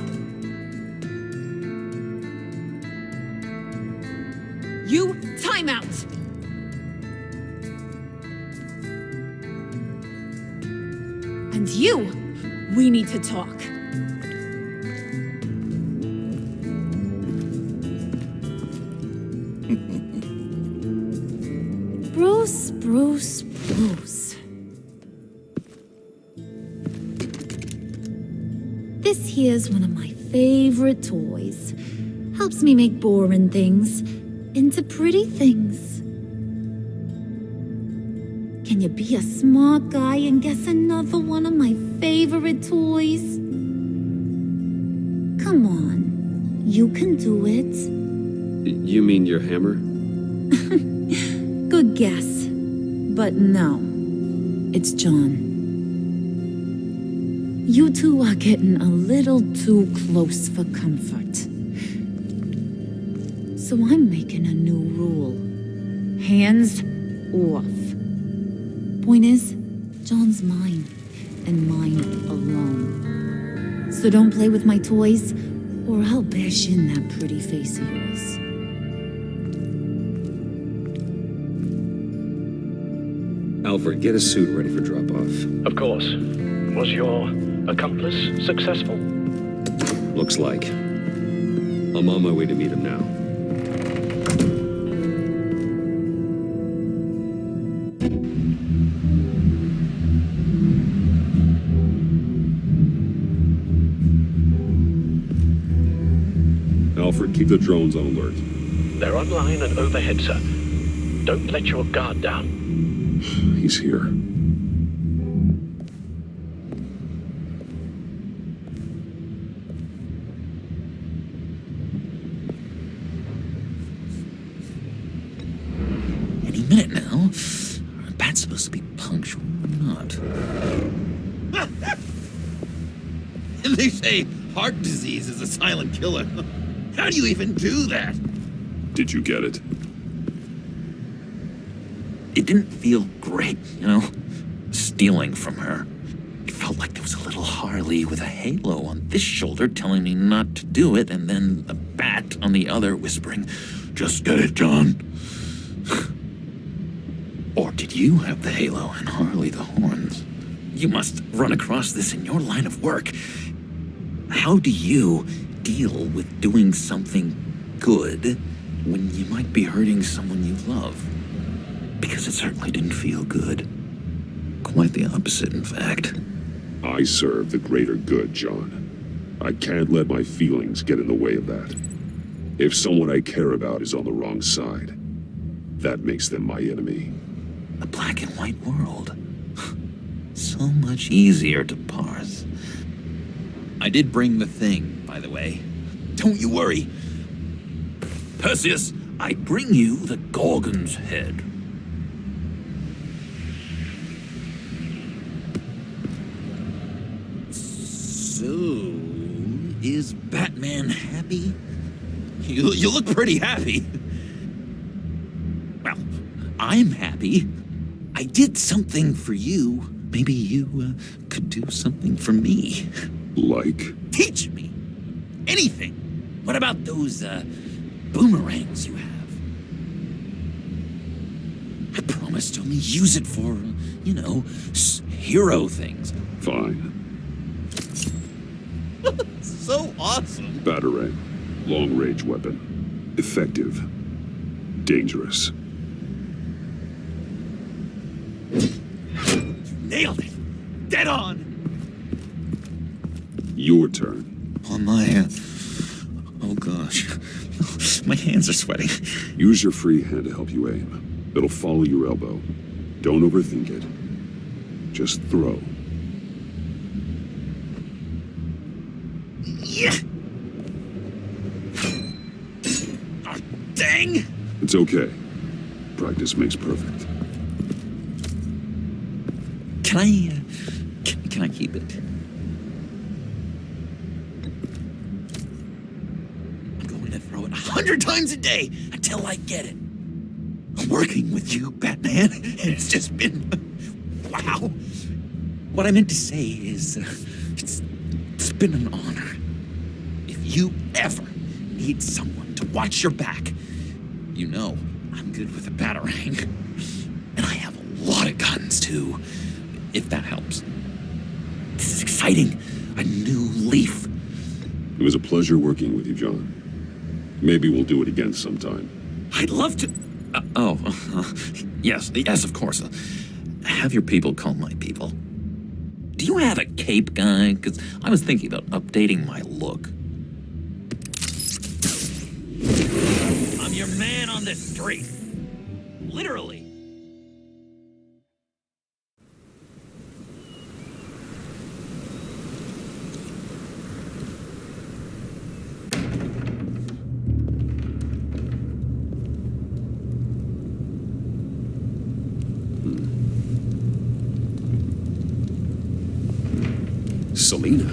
You, time out! And you, we need to talk. Bruce. This here's one of my favorite toys. Helps me make boring things into pretty things. Can you be a smart guy and guess another one of my favorite toys? Come on, you can do it. You mean your hammer? Good guess. But no, it's John. You two are getting a little too close for comfort. So I'm making a new rule. Hands off. Point is, John's mine, and mine alone. So don't play with my toys, or I'll bash in that pretty face of yours. Alfred, get a suit ready for drop-off. Of course. Was your accomplice successful? Looks like. I'm on my way to meet him now. Alfred, keep the drones on alert. They're online and overhead, sir. Don't let your guard down. He's here. Any minute now. Are bats supposed to be punctual or not? They say heart disease is a silent killer. How do you even do that? Did you get it? It didn't feel great, you know? Stealing from her. It felt like there was a little Harley with a halo on this shoulder telling me not to do it, and then a bat on the other whispering, "Just get it, John." Or did you have the halo and Harley the horns? You must run across this in your line of work. How do you deal with doing something good when you might be hurting someone you love? Because it certainly didn't feel good. Quite the opposite, in fact. I serve the greater good, John. I can't let my feelings get in the way of that. If someone I care about is on the wrong side, that makes them my enemy. A black and white world. So much easier to parse. I did bring the thing, by the way. Don't you worry. Perseus, I bring you the Gorgon's head. So, is Batman happy? You look pretty happy. Well, I'm happy. I did something for you. Maybe you could do something for me. Like? Teach me. Anything. What about those boomerangs you have? I promised to only use it for, you know, hero things. Fine. So awesome. Batarang. Long-range weapon. Effective. Dangerous. Nailed it. Dead on. Your turn. On my... oh gosh. My hands are sweating. Use your free hand to help you aim. It'll follow your elbow. Don't overthink it. Just throw. Yeah. Oh, dang. It's okay. Practice makes perfect. Can I, can I keep it? I'm going to throw it 100 times a day until I get it. I'm working with you, Batman, and it's just been, wow. What I meant to say is, it's been an honor. If you ever need someone to watch your back, you know I'm good with a batarang. And I have a lot of guns, too. If that helps. This is exciting. A new leaf. It was a pleasure working with you, John. Maybe we'll do it again sometime. I'd love to... yes, of course. Have your people call my people. Do you have a cape, guy? Because I was thinking about updating my look. I'm your man on the street. Literally. Selina?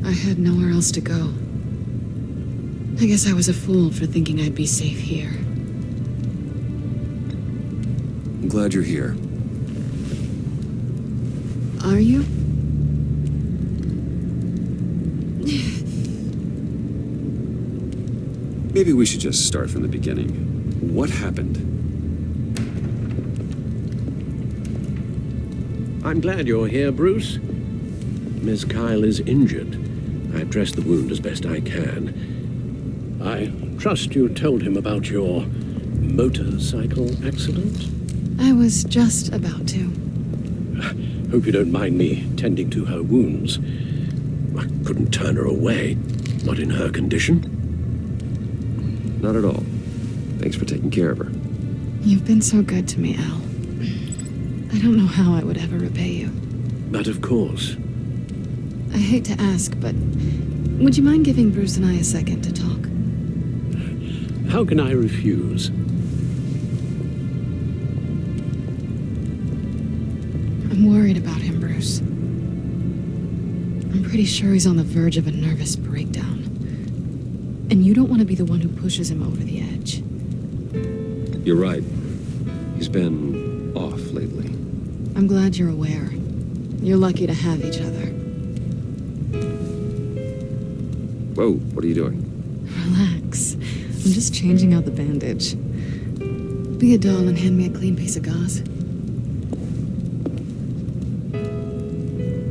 I had nowhere else to go. I guess I was a fool for thinking I'd be safe here. I'm glad you're here. Are you? Maybe we should just start from the beginning. What happened? I'm glad you're here, Bruce. Miss Kyle is injured. I've dressed the wound as best I can. I trust you told him about your motorcycle accident? I was just about to. Hope you don't mind me tending to her wounds. I couldn't turn her away, not in her condition. Not at all. Thanks for taking care of her. You've been so good to me, Al. I don't know how I would ever repay you. But of course. I hate to ask, but would you mind giving Bruce and I a second to talk? How can I refuse? I'm worried about him, Bruce. I'm pretty sure he's on the verge of a nervous breakdown. And you don't want to be the one who pushes him over the edge. You're right. He's been off lately. I'm glad you're aware. You're lucky to have each other. Whoa, what are you doing? Relax. I'm just changing out the bandage. Be a doll and hand me a clean piece of gauze.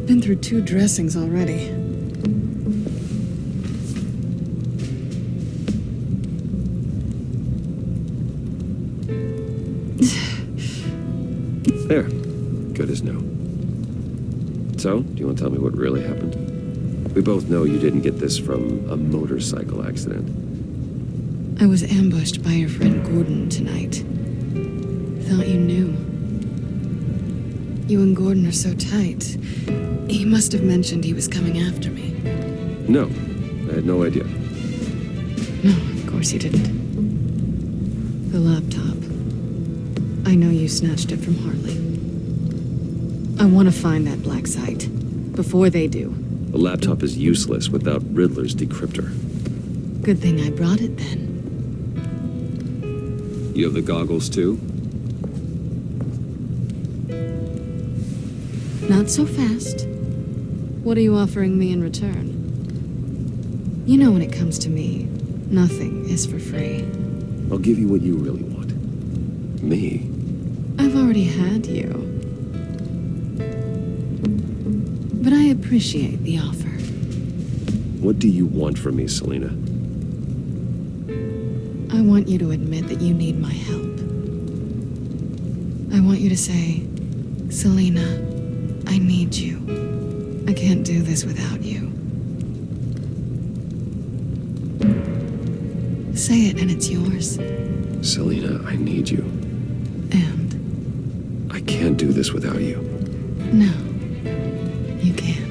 Been through 2 dressings already. There. Good as new. So, do you want to tell me what really happened? We both know you didn't get this from a motorcycle accident. I was ambushed by your friend Gordon tonight. Thought you knew. You and Gordon are so tight. He must have mentioned he was coming after me. No, I had no idea. No, of course you didn't. The laptop. I know you snatched it from Harley. I want to find that black site. Before they do. The laptop is useless without Riddler's decryptor. Good thing I brought it then. You have the goggles too? Not so fast. What are you offering me in return? You know when it comes to me, nothing is for free. I'll give you what you really want. Me? I've already had you. But I appreciate the offer. What do you want from me, Selina? I want you to admit that you need my help. I want you to say, Selina, I need you. I can't do this without you. Say it and it's yours. Selina, I need you. And? I can't do this without you. No, you can't.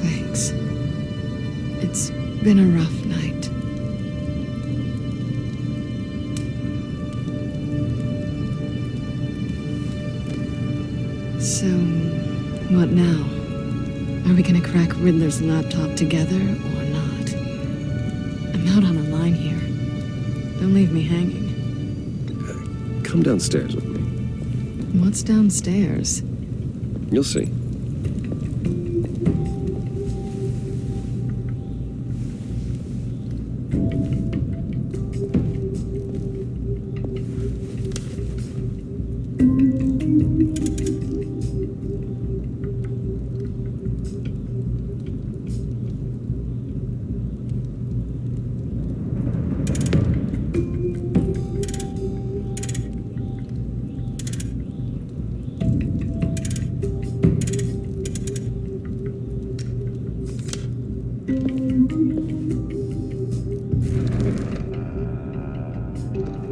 Thanks. It's been a rough night. So, what now? Are we gonna crack Riddler's laptop together or not? I'm out on a line here. Don't leave me hanging. Come downstairs with me. What's downstairs? You'll see.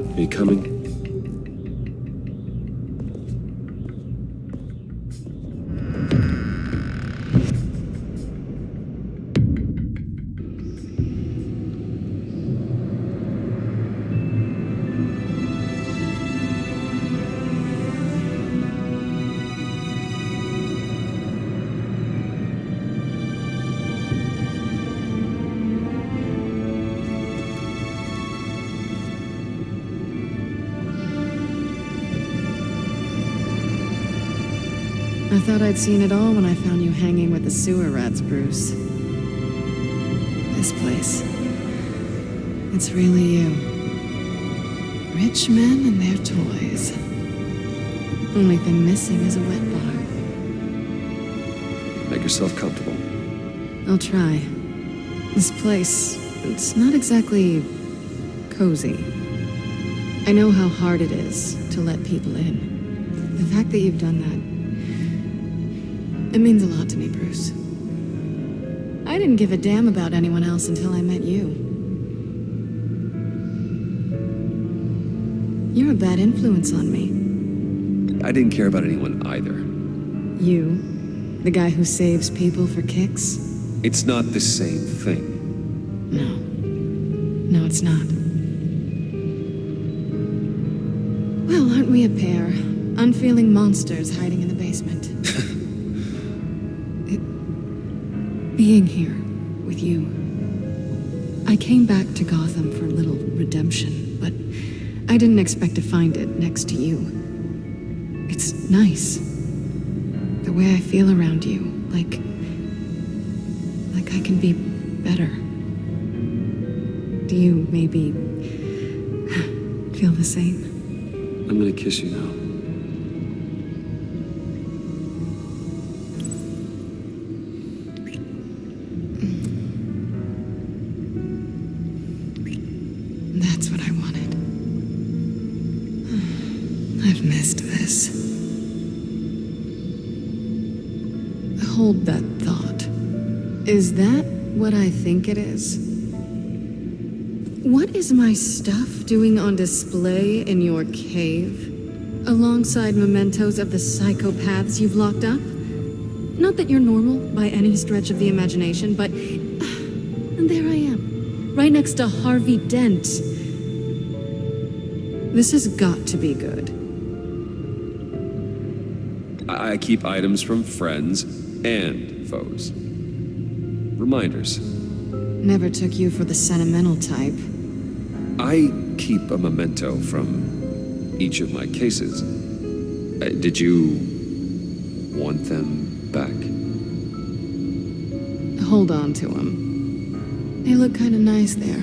Are you coming? I thought I'd seen it all when I found you hanging with the sewer rats, Bruce. This place. It's really you. Rich men and their toys. Only thing missing is a wet bar. Make yourself comfortable. I'll try. This place, it's not exactly cozy. I know how hard it is to let people in. The fact that you've done that, it means a lot to me, Bruce. I didn't give a damn about anyone else until I met you. You're a bad influence on me. I didn't care about anyone either. You, the guy who saves people for kicks? It's not the same thing. No. No, it's not. Aren't we a pair? Unfeeling monsters hiding in the basement. Being here with you. I came back to Gotham for a little redemption, but I didn't expect to find it next to you. It's nice. The way I feel around you, like I can be better. Do you maybe feel the same? I'm gonna kiss you now. That's what I wanted. I've missed this. Hold that thought. Is that what I think it is? What is my stuff doing on display in your cave? Alongside mementos of the psychopaths you've locked up? Not that you're normal by any stretch of the imagination, but... and there I am, right next to Harvey Dent. This has got to be good. I keep items from friends and foes. Reminders. Never took you for the sentimental type. I keep a memento from each of my cases. Did you want them back? Hold on to them. They look kind of nice there.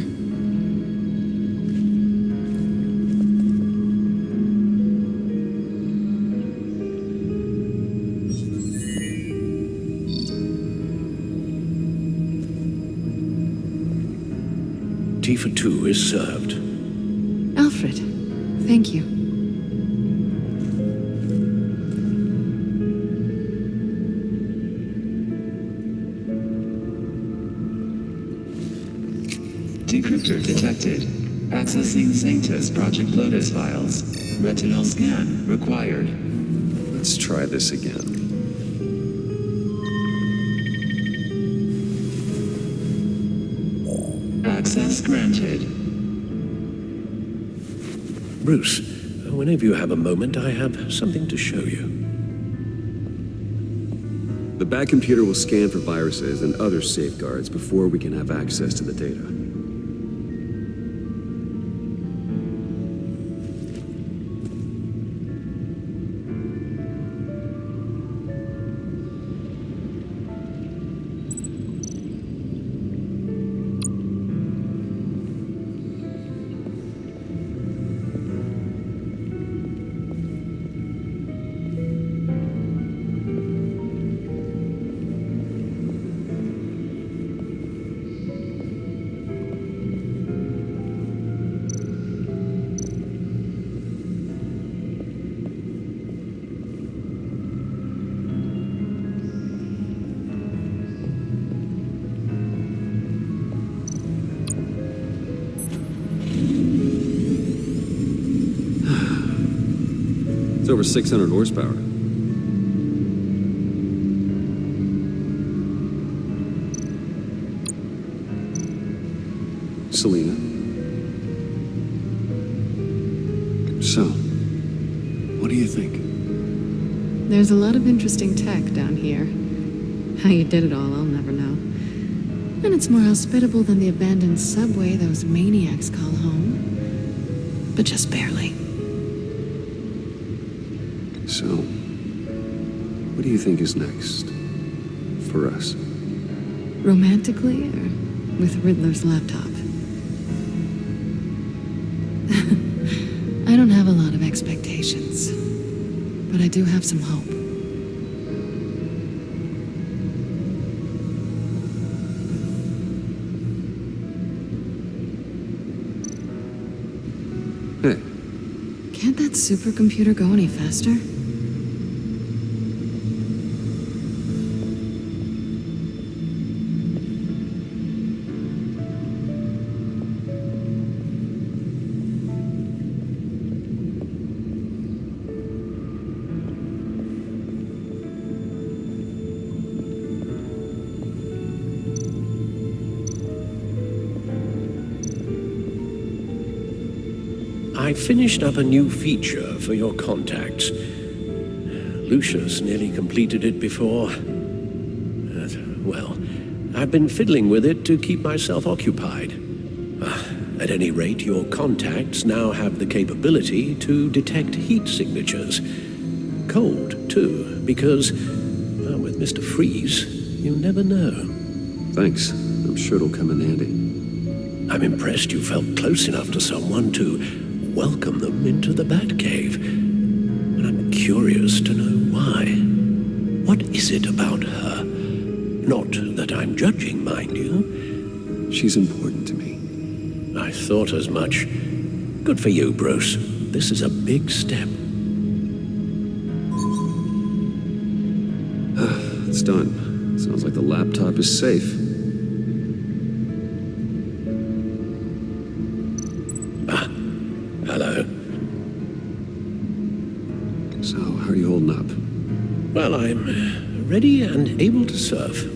Tea for two is served. Alfred, thank you. Decryptor detected. Accessing Sanctus Project Lotus files. Retinal scan required. Let's try this again. Access granted. Bruce, whenever you have a moment, I have something to show you. The back computer will scan for viruses and other safeguards before we can have access to the data. It's over 600 horsepower. Selena. So, what do you think? There's a lot of interesting tech down here. How you did it all, I'll never know. And it's more hospitable than the abandoned subway those maniacs call home. But just barely. So, what do you think is next for us? Romantically, or with Riddler's laptop? I don't have a lot of expectations, but I do have some hope. Hey. Can't that supercomputer go any faster? I finished up a new feature for your contacts. Lucius nearly completed it before. Well, I've been fiddling with it to keep myself occupied. At any rate, your contacts now have the capability to detect heat signatures. Cold, too, because, well, with Mr. Freeze, you never know. Thanks. I'm sure it'll come in handy. I'm impressed you felt close enough to someone to welcome them into the Batcave. And I'm curious to know why. What is it about her? Not that I'm judging, mind you. She's important to me. I thought as much. Good for you, Bruce. This is a big step. It's done. Sounds like the laptop is safe. Hello. So, how are you holding up? Well, I'm ready and able to serve.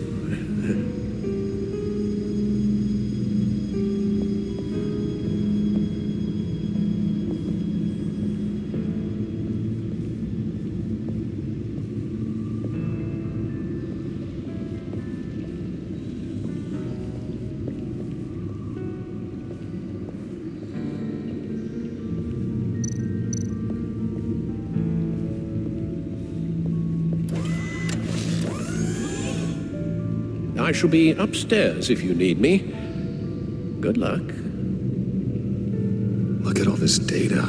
I shall be upstairs if you need me. Good luck. Look at all this data.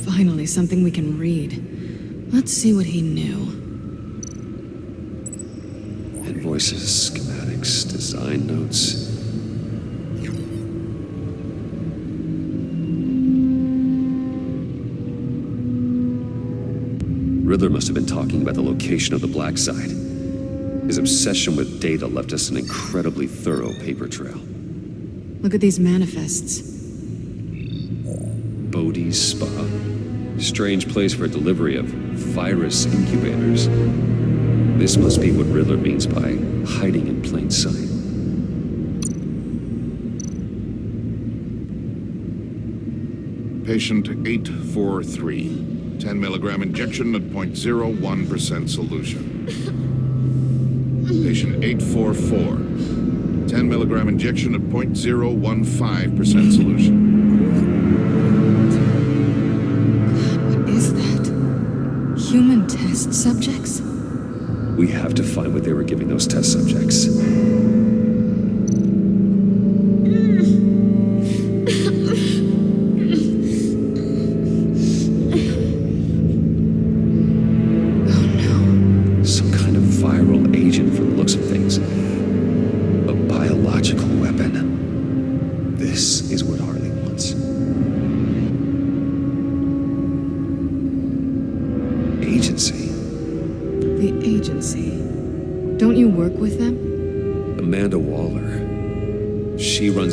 Finally, something we can read. Let's see what he knew. Invoices, schematics, design notes. Riddler must have been talking about the location of the black site. His obsession with data left us an incredibly thorough paper trail. Look at these manifests. Bodhi Spa. Strange place for delivery of virus incubators. This must be what Riddler means by hiding in plain sight. Patient 843. 10 milligram injection at 0.01% solution. Patient 844. 10 milligram injection at 0.015% solution. What is that? Human test subjects? We have to find what they were giving those test subjects.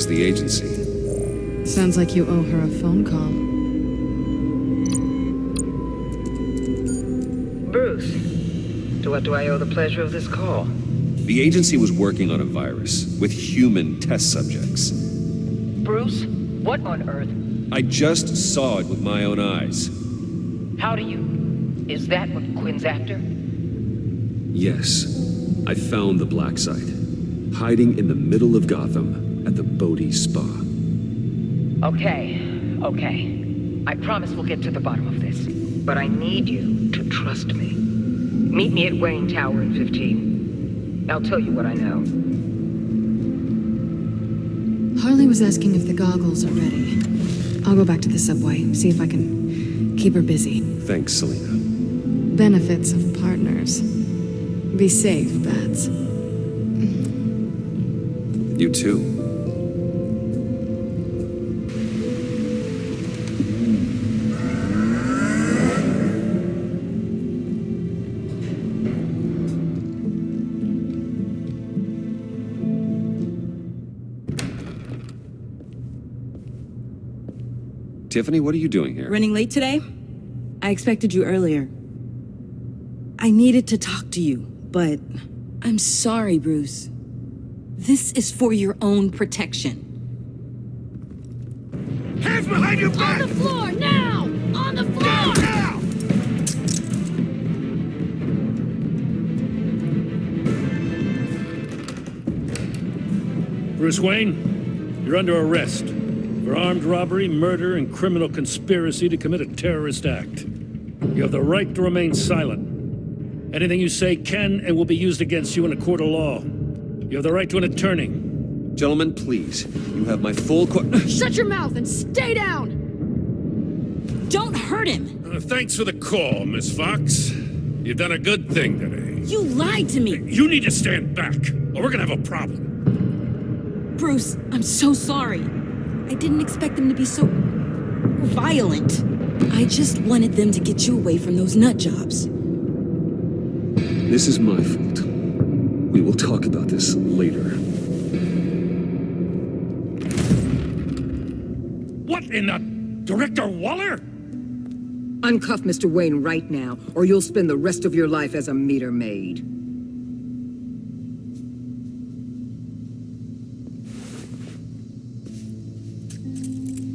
The agency. Sounds like you owe her a phone call. Bruce, to what do I owe the pleasure of this call? The agency was working on a virus with human test subjects. Bruce, what on earth? I just saw it with my own eyes. How do you? Is that what Quinn's after? Yes. I found the black site, hiding in the middle of Gotham. At the Bodhi Spa. Okay. I promise we'll get to the bottom of this. But I need you to trust me. Meet me at Wayne Tower in 15. I'll tell you what I know. Harley was asking if the goggles are ready. I'll go back to the subway, see if I can keep her busy. Thanks, Selena. Benefits of partners. Be safe, Bats. You too. Tiffany, what are you doing here? Running late today? I expected you earlier. I needed to talk to you, but I'm sorry, Bruce. This is for your own protection. Hands behind your back! On the floor, now! On the floor! Now! Bruce Wayne, you're under arrest for armed robbery, murder, and criminal conspiracy to commit a terrorist act. You have the right to remain silent. Anything you say can and will be used against you in a court of law. You have the right to an attorney. Gentlemen, please. You have my full Shut your mouth and stay down! Don't hurt him! Thanks for the call, Miss Fox. You've done a good thing today. You lied to me! You need to stand back, or we're gonna have a problem. Bruce, I'm so sorry. I didn't expect them to be so violent. I just wanted them to get you away from those nut jobs. This is my fault. We will talk about this later. What in the... Director Waller? Uncuff Mr. Wayne right now, or you'll spend the rest of your life as a meter maid.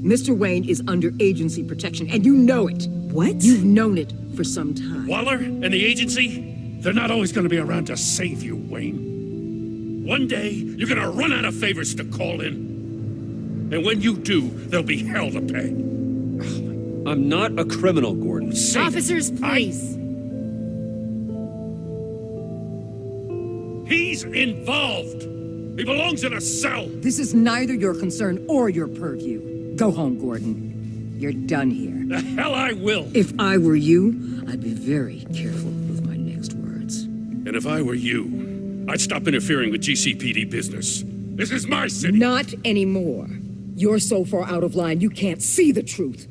Mr. Wayne is under agency protection, and you know it. What? You've known it for some time. Waller and the agency? They're not always gonna be around to save you, Wayne. One day, you're gonna run out of favors to call in. And when you do, there'll be hell to pay. I'm not a criminal, Gordon. Officers, please. He's involved. He belongs in a cell. This is neither your concern or your purview. Go home, Gordon. You're done here. The hell I will. If I were you, I'd be very careful with my next words. And if I were you, I'd stop interfering with GCPD business. This is my city. Not anymore. You're so far out of line, you can't see the truth.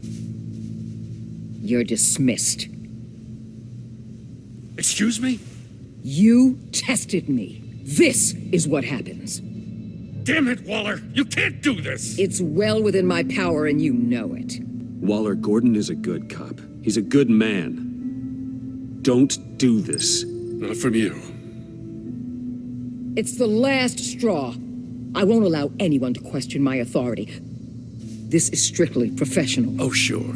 You're dismissed. Excuse me? You tested me. This is what happens. Damn it, Waller! You can't do this! It's well within my power and you know it. Waller, Gordon is a good cop. He's a good man. Don't do this. Not from you. It's the last straw. I won't allow anyone to question my authority. This is strictly professional. Oh, sure.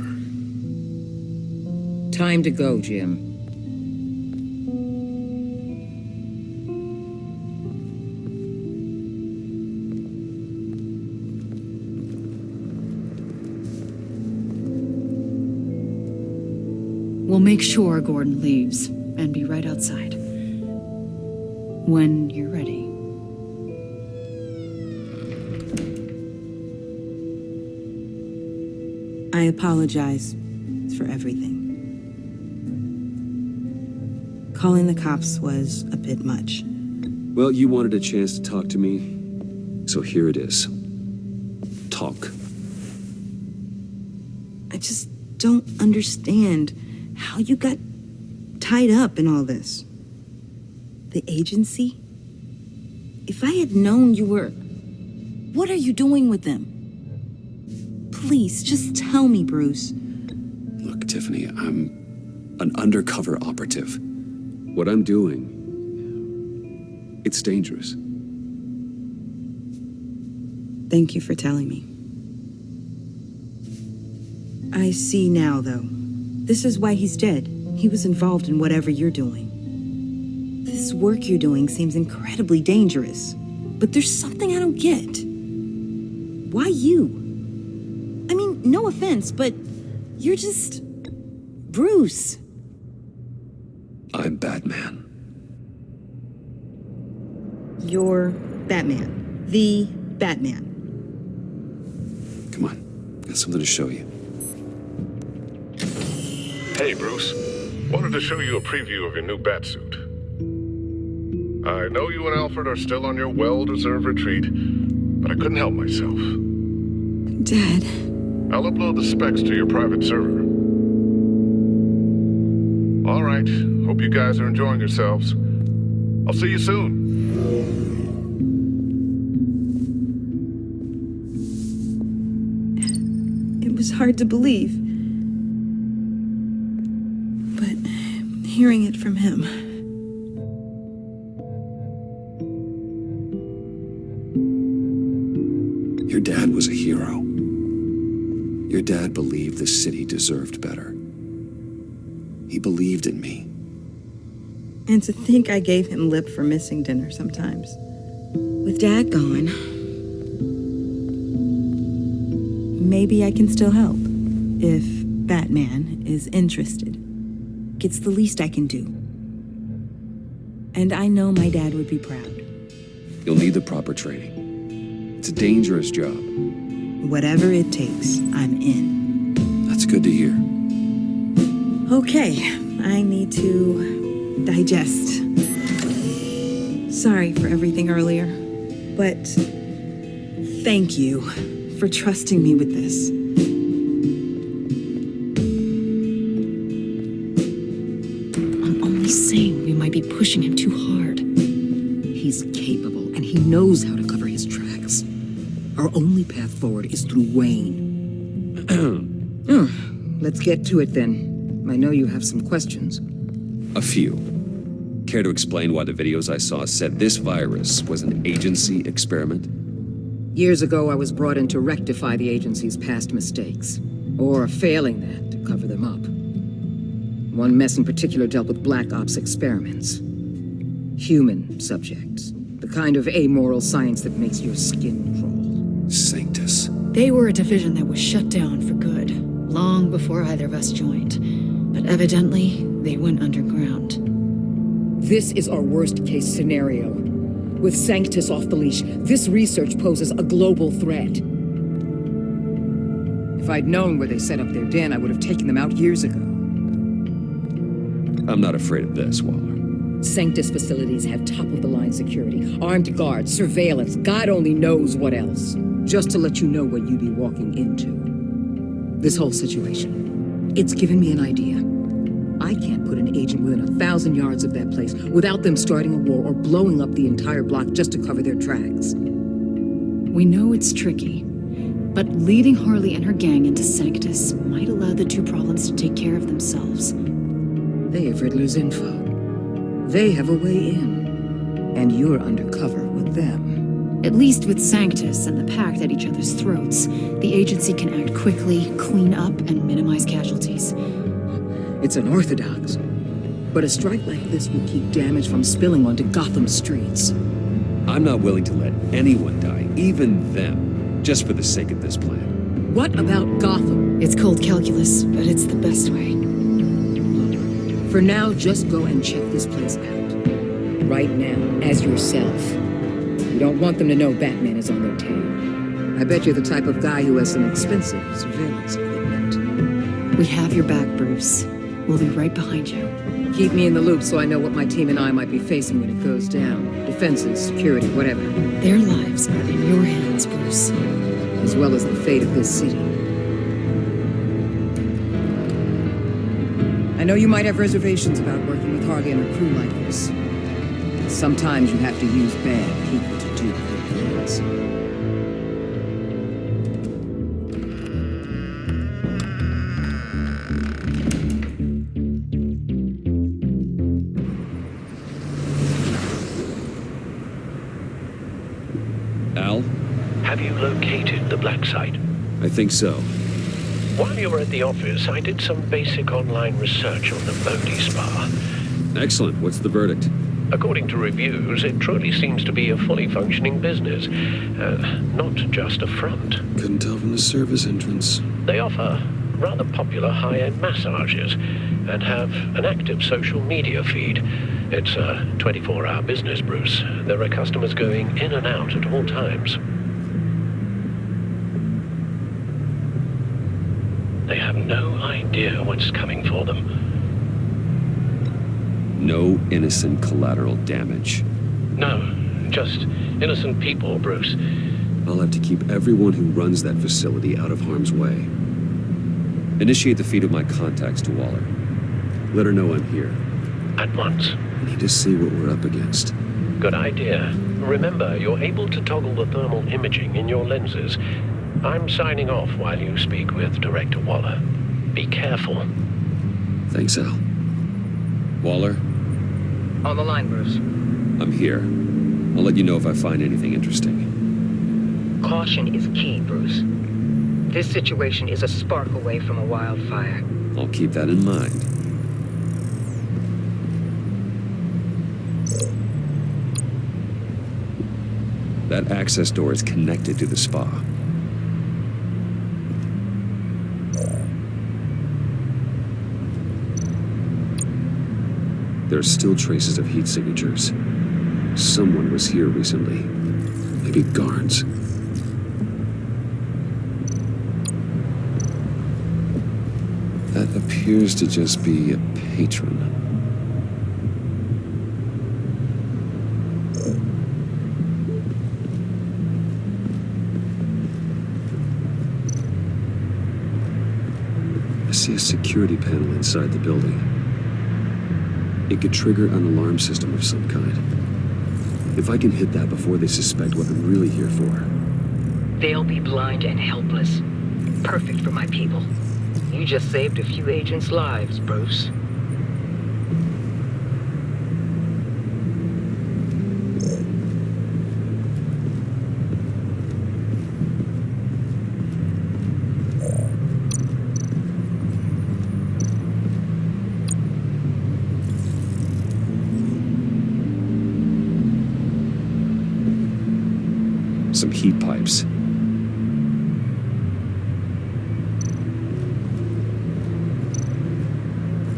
Time to go, Jim. We'll make sure Gordon leaves and be right outside. When you're ready. I apologize for everything. Calling the cops was a bit much. Well, you wanted a chance to talk to me, so here it is. Talk. I just don't understand how you got tied up in all this. The agency? If I had known you were... What are you doing with them? Please, just tell me, Bruce. Look, Tiffany, I'm an undercover operative. What I'm doing, it's dangerous. Thank you for telling me. I see now, though. This is why he's dead. He was involved in whatever you're doing. This work you're doing seems incredibly dangerous. But there's something I don't get. Why you? I mean, no offense, but you're just... Bruce. I'm Batman. You're Batman. The Batman. Come on, got something to show you. Hey, Bruce. Wanted to show you a preview of your new Batsuit. I know you and Alfred are still on your well-deserved retreat, but I couldn't help myself. Dad. I'll upload the specs to your private server. All right. Hope you guys are enjoying yourselves. I'll see you soon. It was hard to believe. But hearing it from him... Your dad was a hero. Your dad believed the city deserved better. He believed in me. And to think I gave him lip for missing dinner sometimes. With Dad gone, maybe I can still help. If Batman is interested. It's the least I can do. And I know my dad would be proud. You'll need the proper training. It's a dangerous job. Whatever it takes, I'm in. That's good to hear. Okay, I need to digest. Sorry for everything earlier, but thank you for trusting me with this. I'm only saying we might be pushing him too hard. He's capable, and he knows how to cover his tracks. Our only path forward is through Wayne. Let's get to it then. I know you have some questions. A few. Care to explain why the videos I saw said this virus was an agency experiment? Years ago, I was brought in to rectify the agency's past mistakes. Or failing that, to cover them up. One mess in particular dealt with Black Ops experiments. Human subjects. The kind of amoral science that makes your skin crawl. Sanctus. They were a division that was shut down for good, long before either of us joined. But evidently, they went underground. This is our worst-case scenario. With Sanctus off the leash, this research poses a global threat. If I'd known where they set up their den, I would have taken them out years ago. I'm not afraid of this, Waller. Sanctus facilities have top-of-the-line security, armed guards, surveillance, God only knows what else. Just to let you know what you'd be walking into. This whole situation, it's given me an idea. I can't put an agent within 1,000 yards of that place without them starting a war or blowing up the entire block just to cover their tracks. We know it's tricky, but leading Harley and her gang into Sanctus might allow the two problems to take care of themselves. They have Riddler's info. They have a way in. And you're undercover with them. At least with Sanctus and the Pact at each other's throats, the agency can act quickly, clean up, and minimize casualties. It's unorthodox. But a strike like this will keep damage from spilling onto Gotham streets. I'm not willing to let anyone die, even them, just for the sake of this plan. What about Gotham? It's cold calculus, but it's the best way. For now, just go and check this place out. Right now, as yourself. You don't want them to know Batman is on their tail. I bet you're the type of guy who has some expensive surveillance equipment. We have your back, Bruce. We'll be right behind you. Keep me in the loop so I know what my team and I might be facing when it goes down. Defenses, security, whatever. Their lives are in your hands, Bruce. As well as the fate of this city. I know you might have reservations about working with Harley and her crew like this. Sometimes you have to use bad people to do good things. Al? Have you located the black site? I think so. While you were at the office, I did some basic online research on the Bodhi Spa. Excellent. What's the verdict? According to reviews, it truly seems to be a fully functioning business, not just a front. Couldn't tell from the service entrance. They offer rather popular high-end massages and have an active social media feed. It's a 24-hour business, Bruce. There are customers going in and out at all times. They have no idea what's coming for them. No innocent collateral damage. No, just innocent people, Bruce. I'll have to keep everyone who runs that facility out of harm's way. Initiate the feed of my contacts to Waller. Let her know I'm here. At once. I need to see what we're up against. Good idea. Remember, you're able to toggle the thermal imaging in your lenses. I'm signing off while you speak with Director Waller. Be careful. Thanks, Al. Waller? On the line, Bruce. I'm here. I'll let you know if I find anything interesting. Caution is key, Bruce. This situation is a spark away from a wildfire. I'll keep that in mind. That access door is connected to the spa. There are still traces of heat signatures. Someone was here recently. Maybe guards. That appears to just be a patron. I see a security panel inside the building. It could trigger an alarm system of some kind. If I can hit that before they suspect what I'm really here for. They'll be blind and helpless. Perfect for my people. You just saved a few agents' lives, Bruce. Some heat pipes.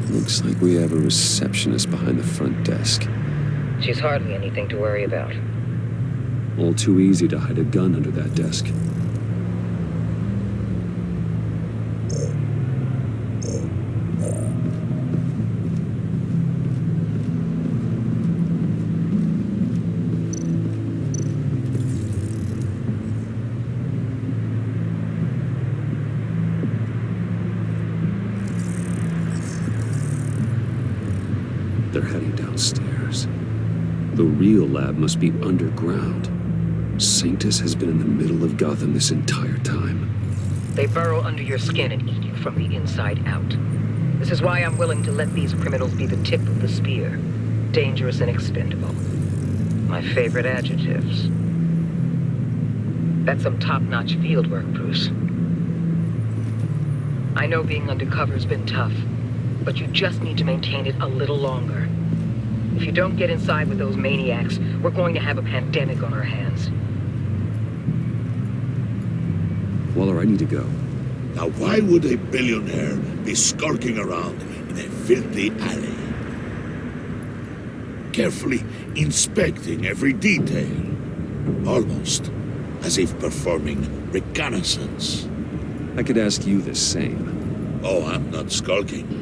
Looks like we have a receptionist behind the front desk. She's hardly anything to worry about. All too easy to hide a gun under that desk. They're heading downstairs. The real lab must be underground. Sanctus has been in the middle of Gotham this entire time. They burrow under your skin and eat you from the inside out. This is why I'm willing to let these criminals be the tip of the spear. Dangerous and expendable. My favorite adjectives. That's some top-notch field work, Bruce. I know being undercover's been tough, but you just need to maintain it a little longer. If you don't get inside with those maniacs, we're going to have a pandemic on our hands. Waller, I need to go. Now why would a billionaire be skulking around in a filthy alley? Carefully inspecting every detail. Almost as if performing reconnaissance. I could ask you the same. Oh, I'm not skulking.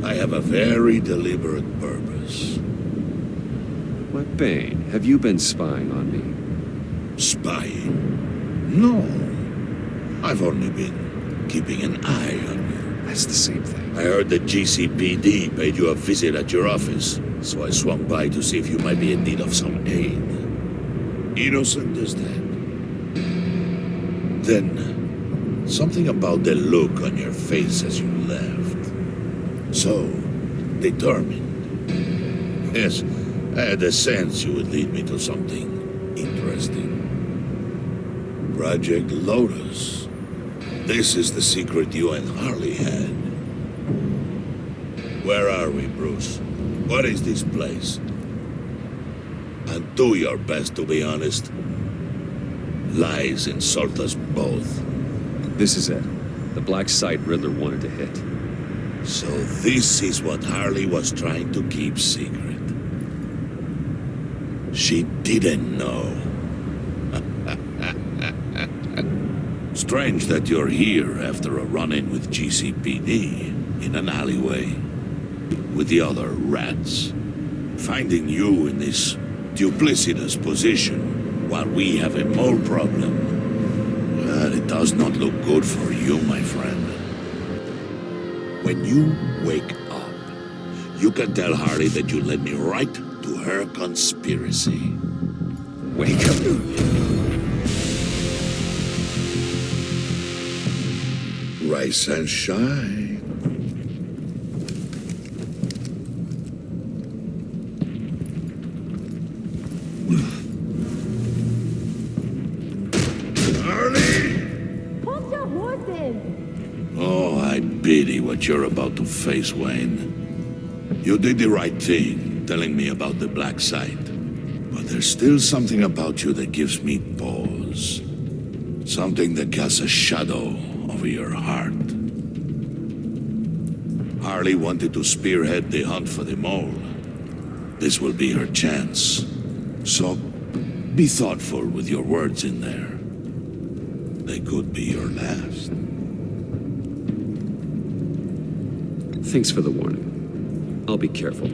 I have a very deliberate purpose. What Bane, have you been spying on me? Spying? No. I've only been keeping an eye on you. That's the same thing. I heard that GCPD paid you a visit at your office, so I swung by to see if you might be in need of some aid. Innocent as that. Then, something about the look on your face as you left. So, determined. Yes, I had a sense you would lead me to something interesting. Project Lotus. This is the secret you and Harley had. Where are we, Bruce? What is this place? And do your best to be honest. Lies insult us both. This is it. The black site Riddler wanted to hit. So this is what Harley was trying to keep secret. She didn't know. Strange that you're here after a run-in with GCPD in an alleyway with the other rats. Finding you in this duplicitous position while we have a mole problem. Well, it does not look good for you, my friend. When you wake up, you can tell Harley that you led me right to her conspiracy. Wake up. Rise and shine. Hold your horses! pity what you're about to face, Wayne. You did the right thing, telling me about the black site. But there's still something about you that gives me pause. Something that casts a shadow over your heart. Harley wanted to spearhead the hunt for the mole. This will be her chance. So, be thoughtful with your words in there. They could be your last. Thanks for the warning. I'll be careful.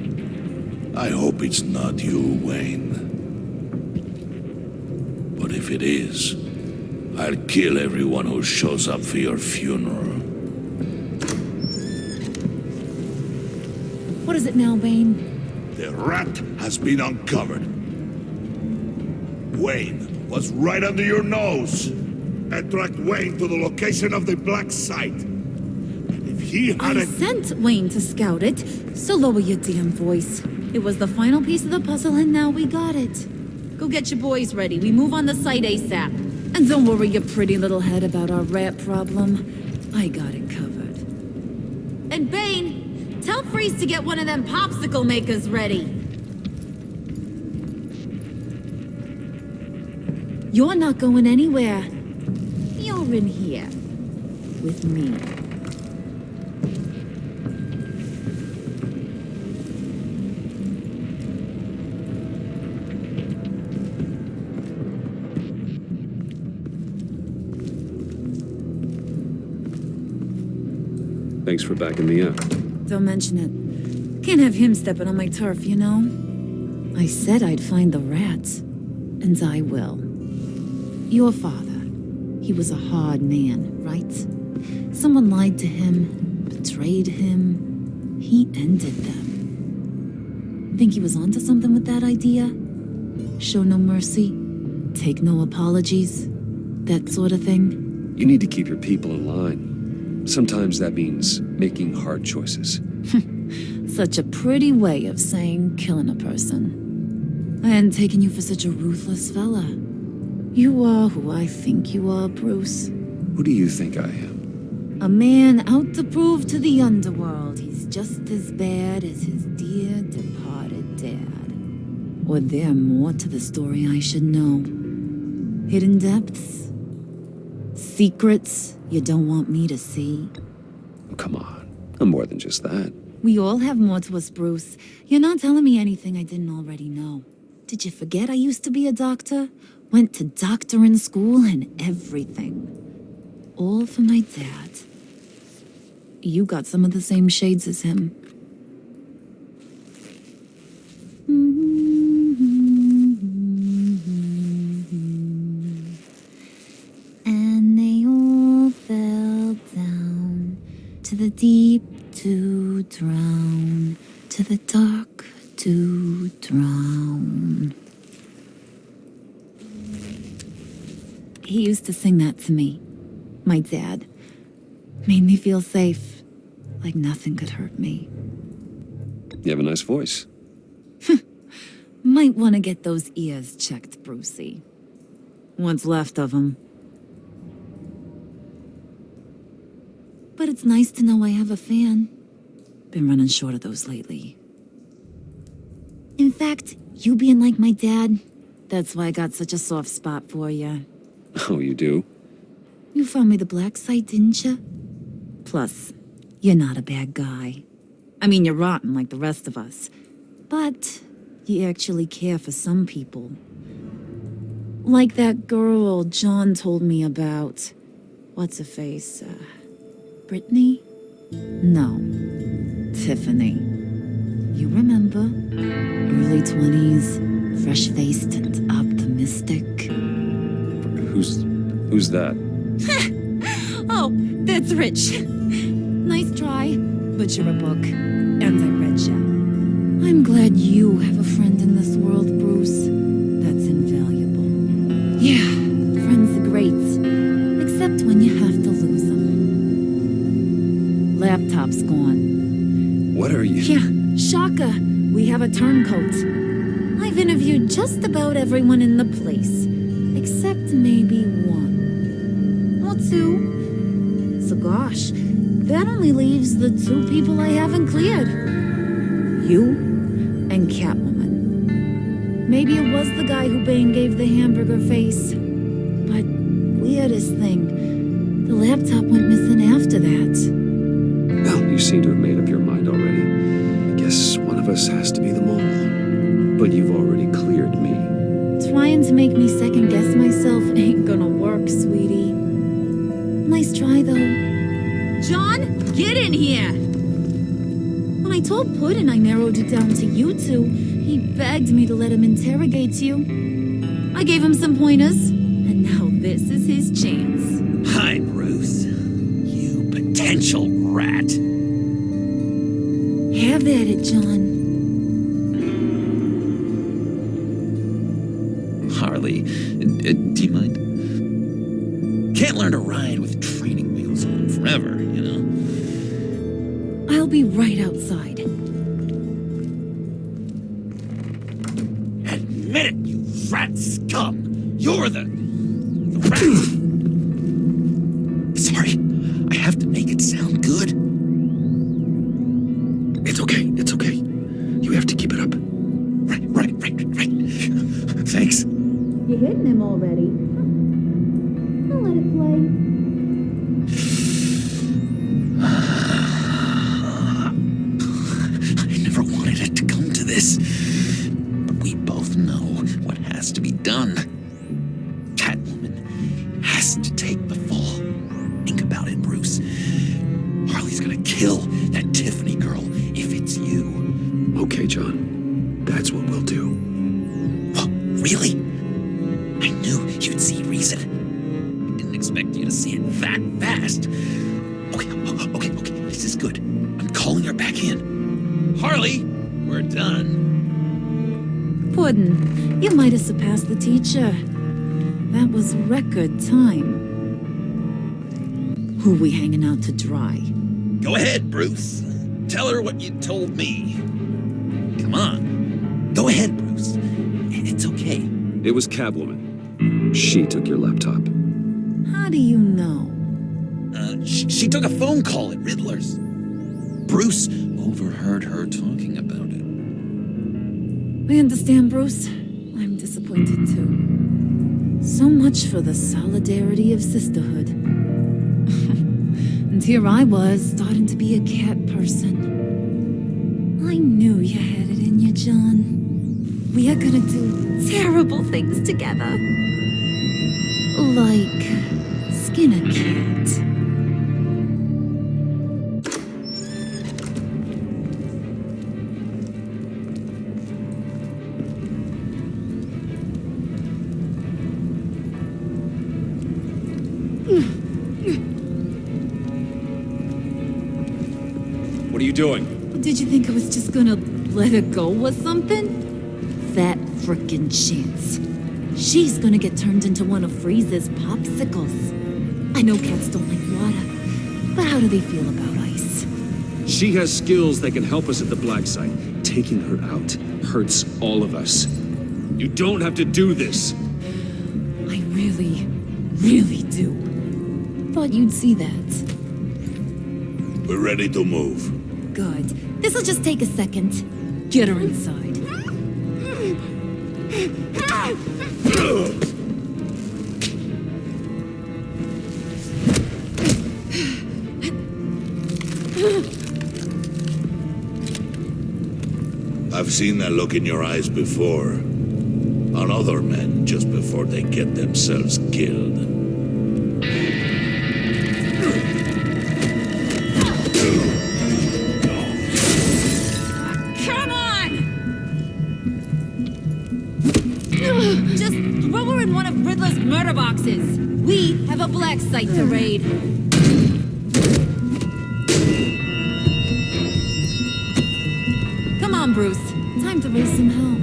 I hope it's not you, Wayne. But if it is, I'll kill everyone who shows up for your funeral. What is it now, Bane? The rat has been uncovered. Wayne was right under your nose. And tracked Wayne to the location of the black site. And if he I hadn't... sent Wayne to scout it, so lower your damn voice. It was the final piece of the puzzle, and now we got it. Go get your boys ready. We move on the site ASAP. And don't worry your pretty little head about our rat problem. I got it covered. And Bane, tell Freeze to get one of them popsicle makers ready. You're not going anywhere. You're in here. With me. Thanks for backing me up. Don't mention it. Can't have him stepping on my turf, you know? I said I'd find the rats. And I will. Your father. He was a hard man, right? Someone lied to him, betrayed him. He ended them. Think he was onto something with that idea? Show no mercy, take no apologies, that sort of thing? You need to keep your people in line. Sometimes that means making hard choices. Such a pretty way of saying killing a person. I hadn't taken you for such a ruthless fella. You are who I think you are, Bruce. Who do you think I am? A man out to prove to the underworld he's just as bad as his dear departed dad. Or there more to the story I should know. Hidden depths? Secrets you don't want me to see? Oh, come on. I'm more than just that. We all have more to us, Bruce. You're not telling me anything I didn't already know. Did you forget I used to be a doctor? Went to doctoring school and everything. All for my dad. You got some of the same shades as him. And they all fell down to the deep to drown, to the dark to drown. He used to sing that to me. My dad. Made me feel safe. Like nothing could hurt me. You have a nice voice. Might want to get those ears checked, Brucey. What's left of them. But it's nice to know I have a fan. Been running short of those lately. In fact, you being like my dad, that's why I got such a soft spot for you. Oh, you do? You found me the black site, didn't you? Plus, you're not a bad guy. I mean, you're rotten like the rest of us. But you actually care for some people. Like that girl John told me about. What's her face? Brittany? No. Tiffany. You remember? Early 20s, fresh-faced and optimistic. Who's that? Oh, that's Rich. Nice try, but you're a book, and I read ya. I'm glad you have a friend in this world, Bruce. That's invaluable. Yeah, friends are great, except when you have to lose them. Laptop's gone. What are you? Yeah, shocker. We have a turncoat. I've interviewed just about everyone in the place, except maybe one. Or two. So gosh, That only leaves the two people I haven't cleared. You and Catwoman. Maybe it was the guy who Bane gave the hamburger face. But weirdest thing, the laptop went missing after that. Well, you seem to have made up your mind already. I guess one of us has to be the mole. But you've already cleared me. Trying to make me second guess myself ain't gonna work, sweetie. Nice try, though. John, get in here! When I told Puddin' I narrowed it down to you two, he begged me to let him interrogate you. I gave him some pointers, and now this is his chance. Hi, Bruce. You potential rat. Have at it, John. Harley, do you mind? Can't learn to ride with training wheels on forever, you know? I'll be right outside. Admit it, you rat scum! You're the rat! Sorry, I have to make it sound good. It's okay, it's okay. You have to keep it up. Right. Thanks. You're hitting him already. I'll let it play. I never wanted it to come to this. But we both know what has to be done. Catwoman has to take the fall. Think about it, Bruce. Harley's gonna kill that Tiffany girl if it's you. Okay, John. That's what we'll do. What? Really? I knew you'd see reason. Didn't expect you to see it that fast. Okay. This is good. I'm calling her back in. Harley, we're done. Puddin', you might have surpassed the teacher. That was record time. Who we hanging out to dry? Go ahead, Bruce. Tell her what you told me. Come on. Go ahead, Bruce. It's okay. It was Catwoman. She took your laptop. How do you know? She took a phone call at Riddler's. Bruce overheard her talking about it. I understand, Bruce. I'm disappointed too. So much for the solidarity of sisterhood. And here I was, starting to be a cat person. I knew you had it in you, John. We are gonna do terrible things together. Like skin a cat. What are you doing? Did you think I was just gonna let her go with something? That frickin' chance. She's gonna get turned into one of Freeze's popsicles. I know cats don't like water, but how do they feel about ice? She has skills that can help us at the black site. Taking her out hurts all of us. You don't have to do this. I really do. Thought you'd see that. We're ready to move. Good. This'll just take a second. Get her inside. I've seen that look in your eyes before. On other men just before they get themselves killed. Come on! Just throw her in one of Riddler's murder boxes. We have a black site to raid. Come on, Bruce. Time to raise some hell.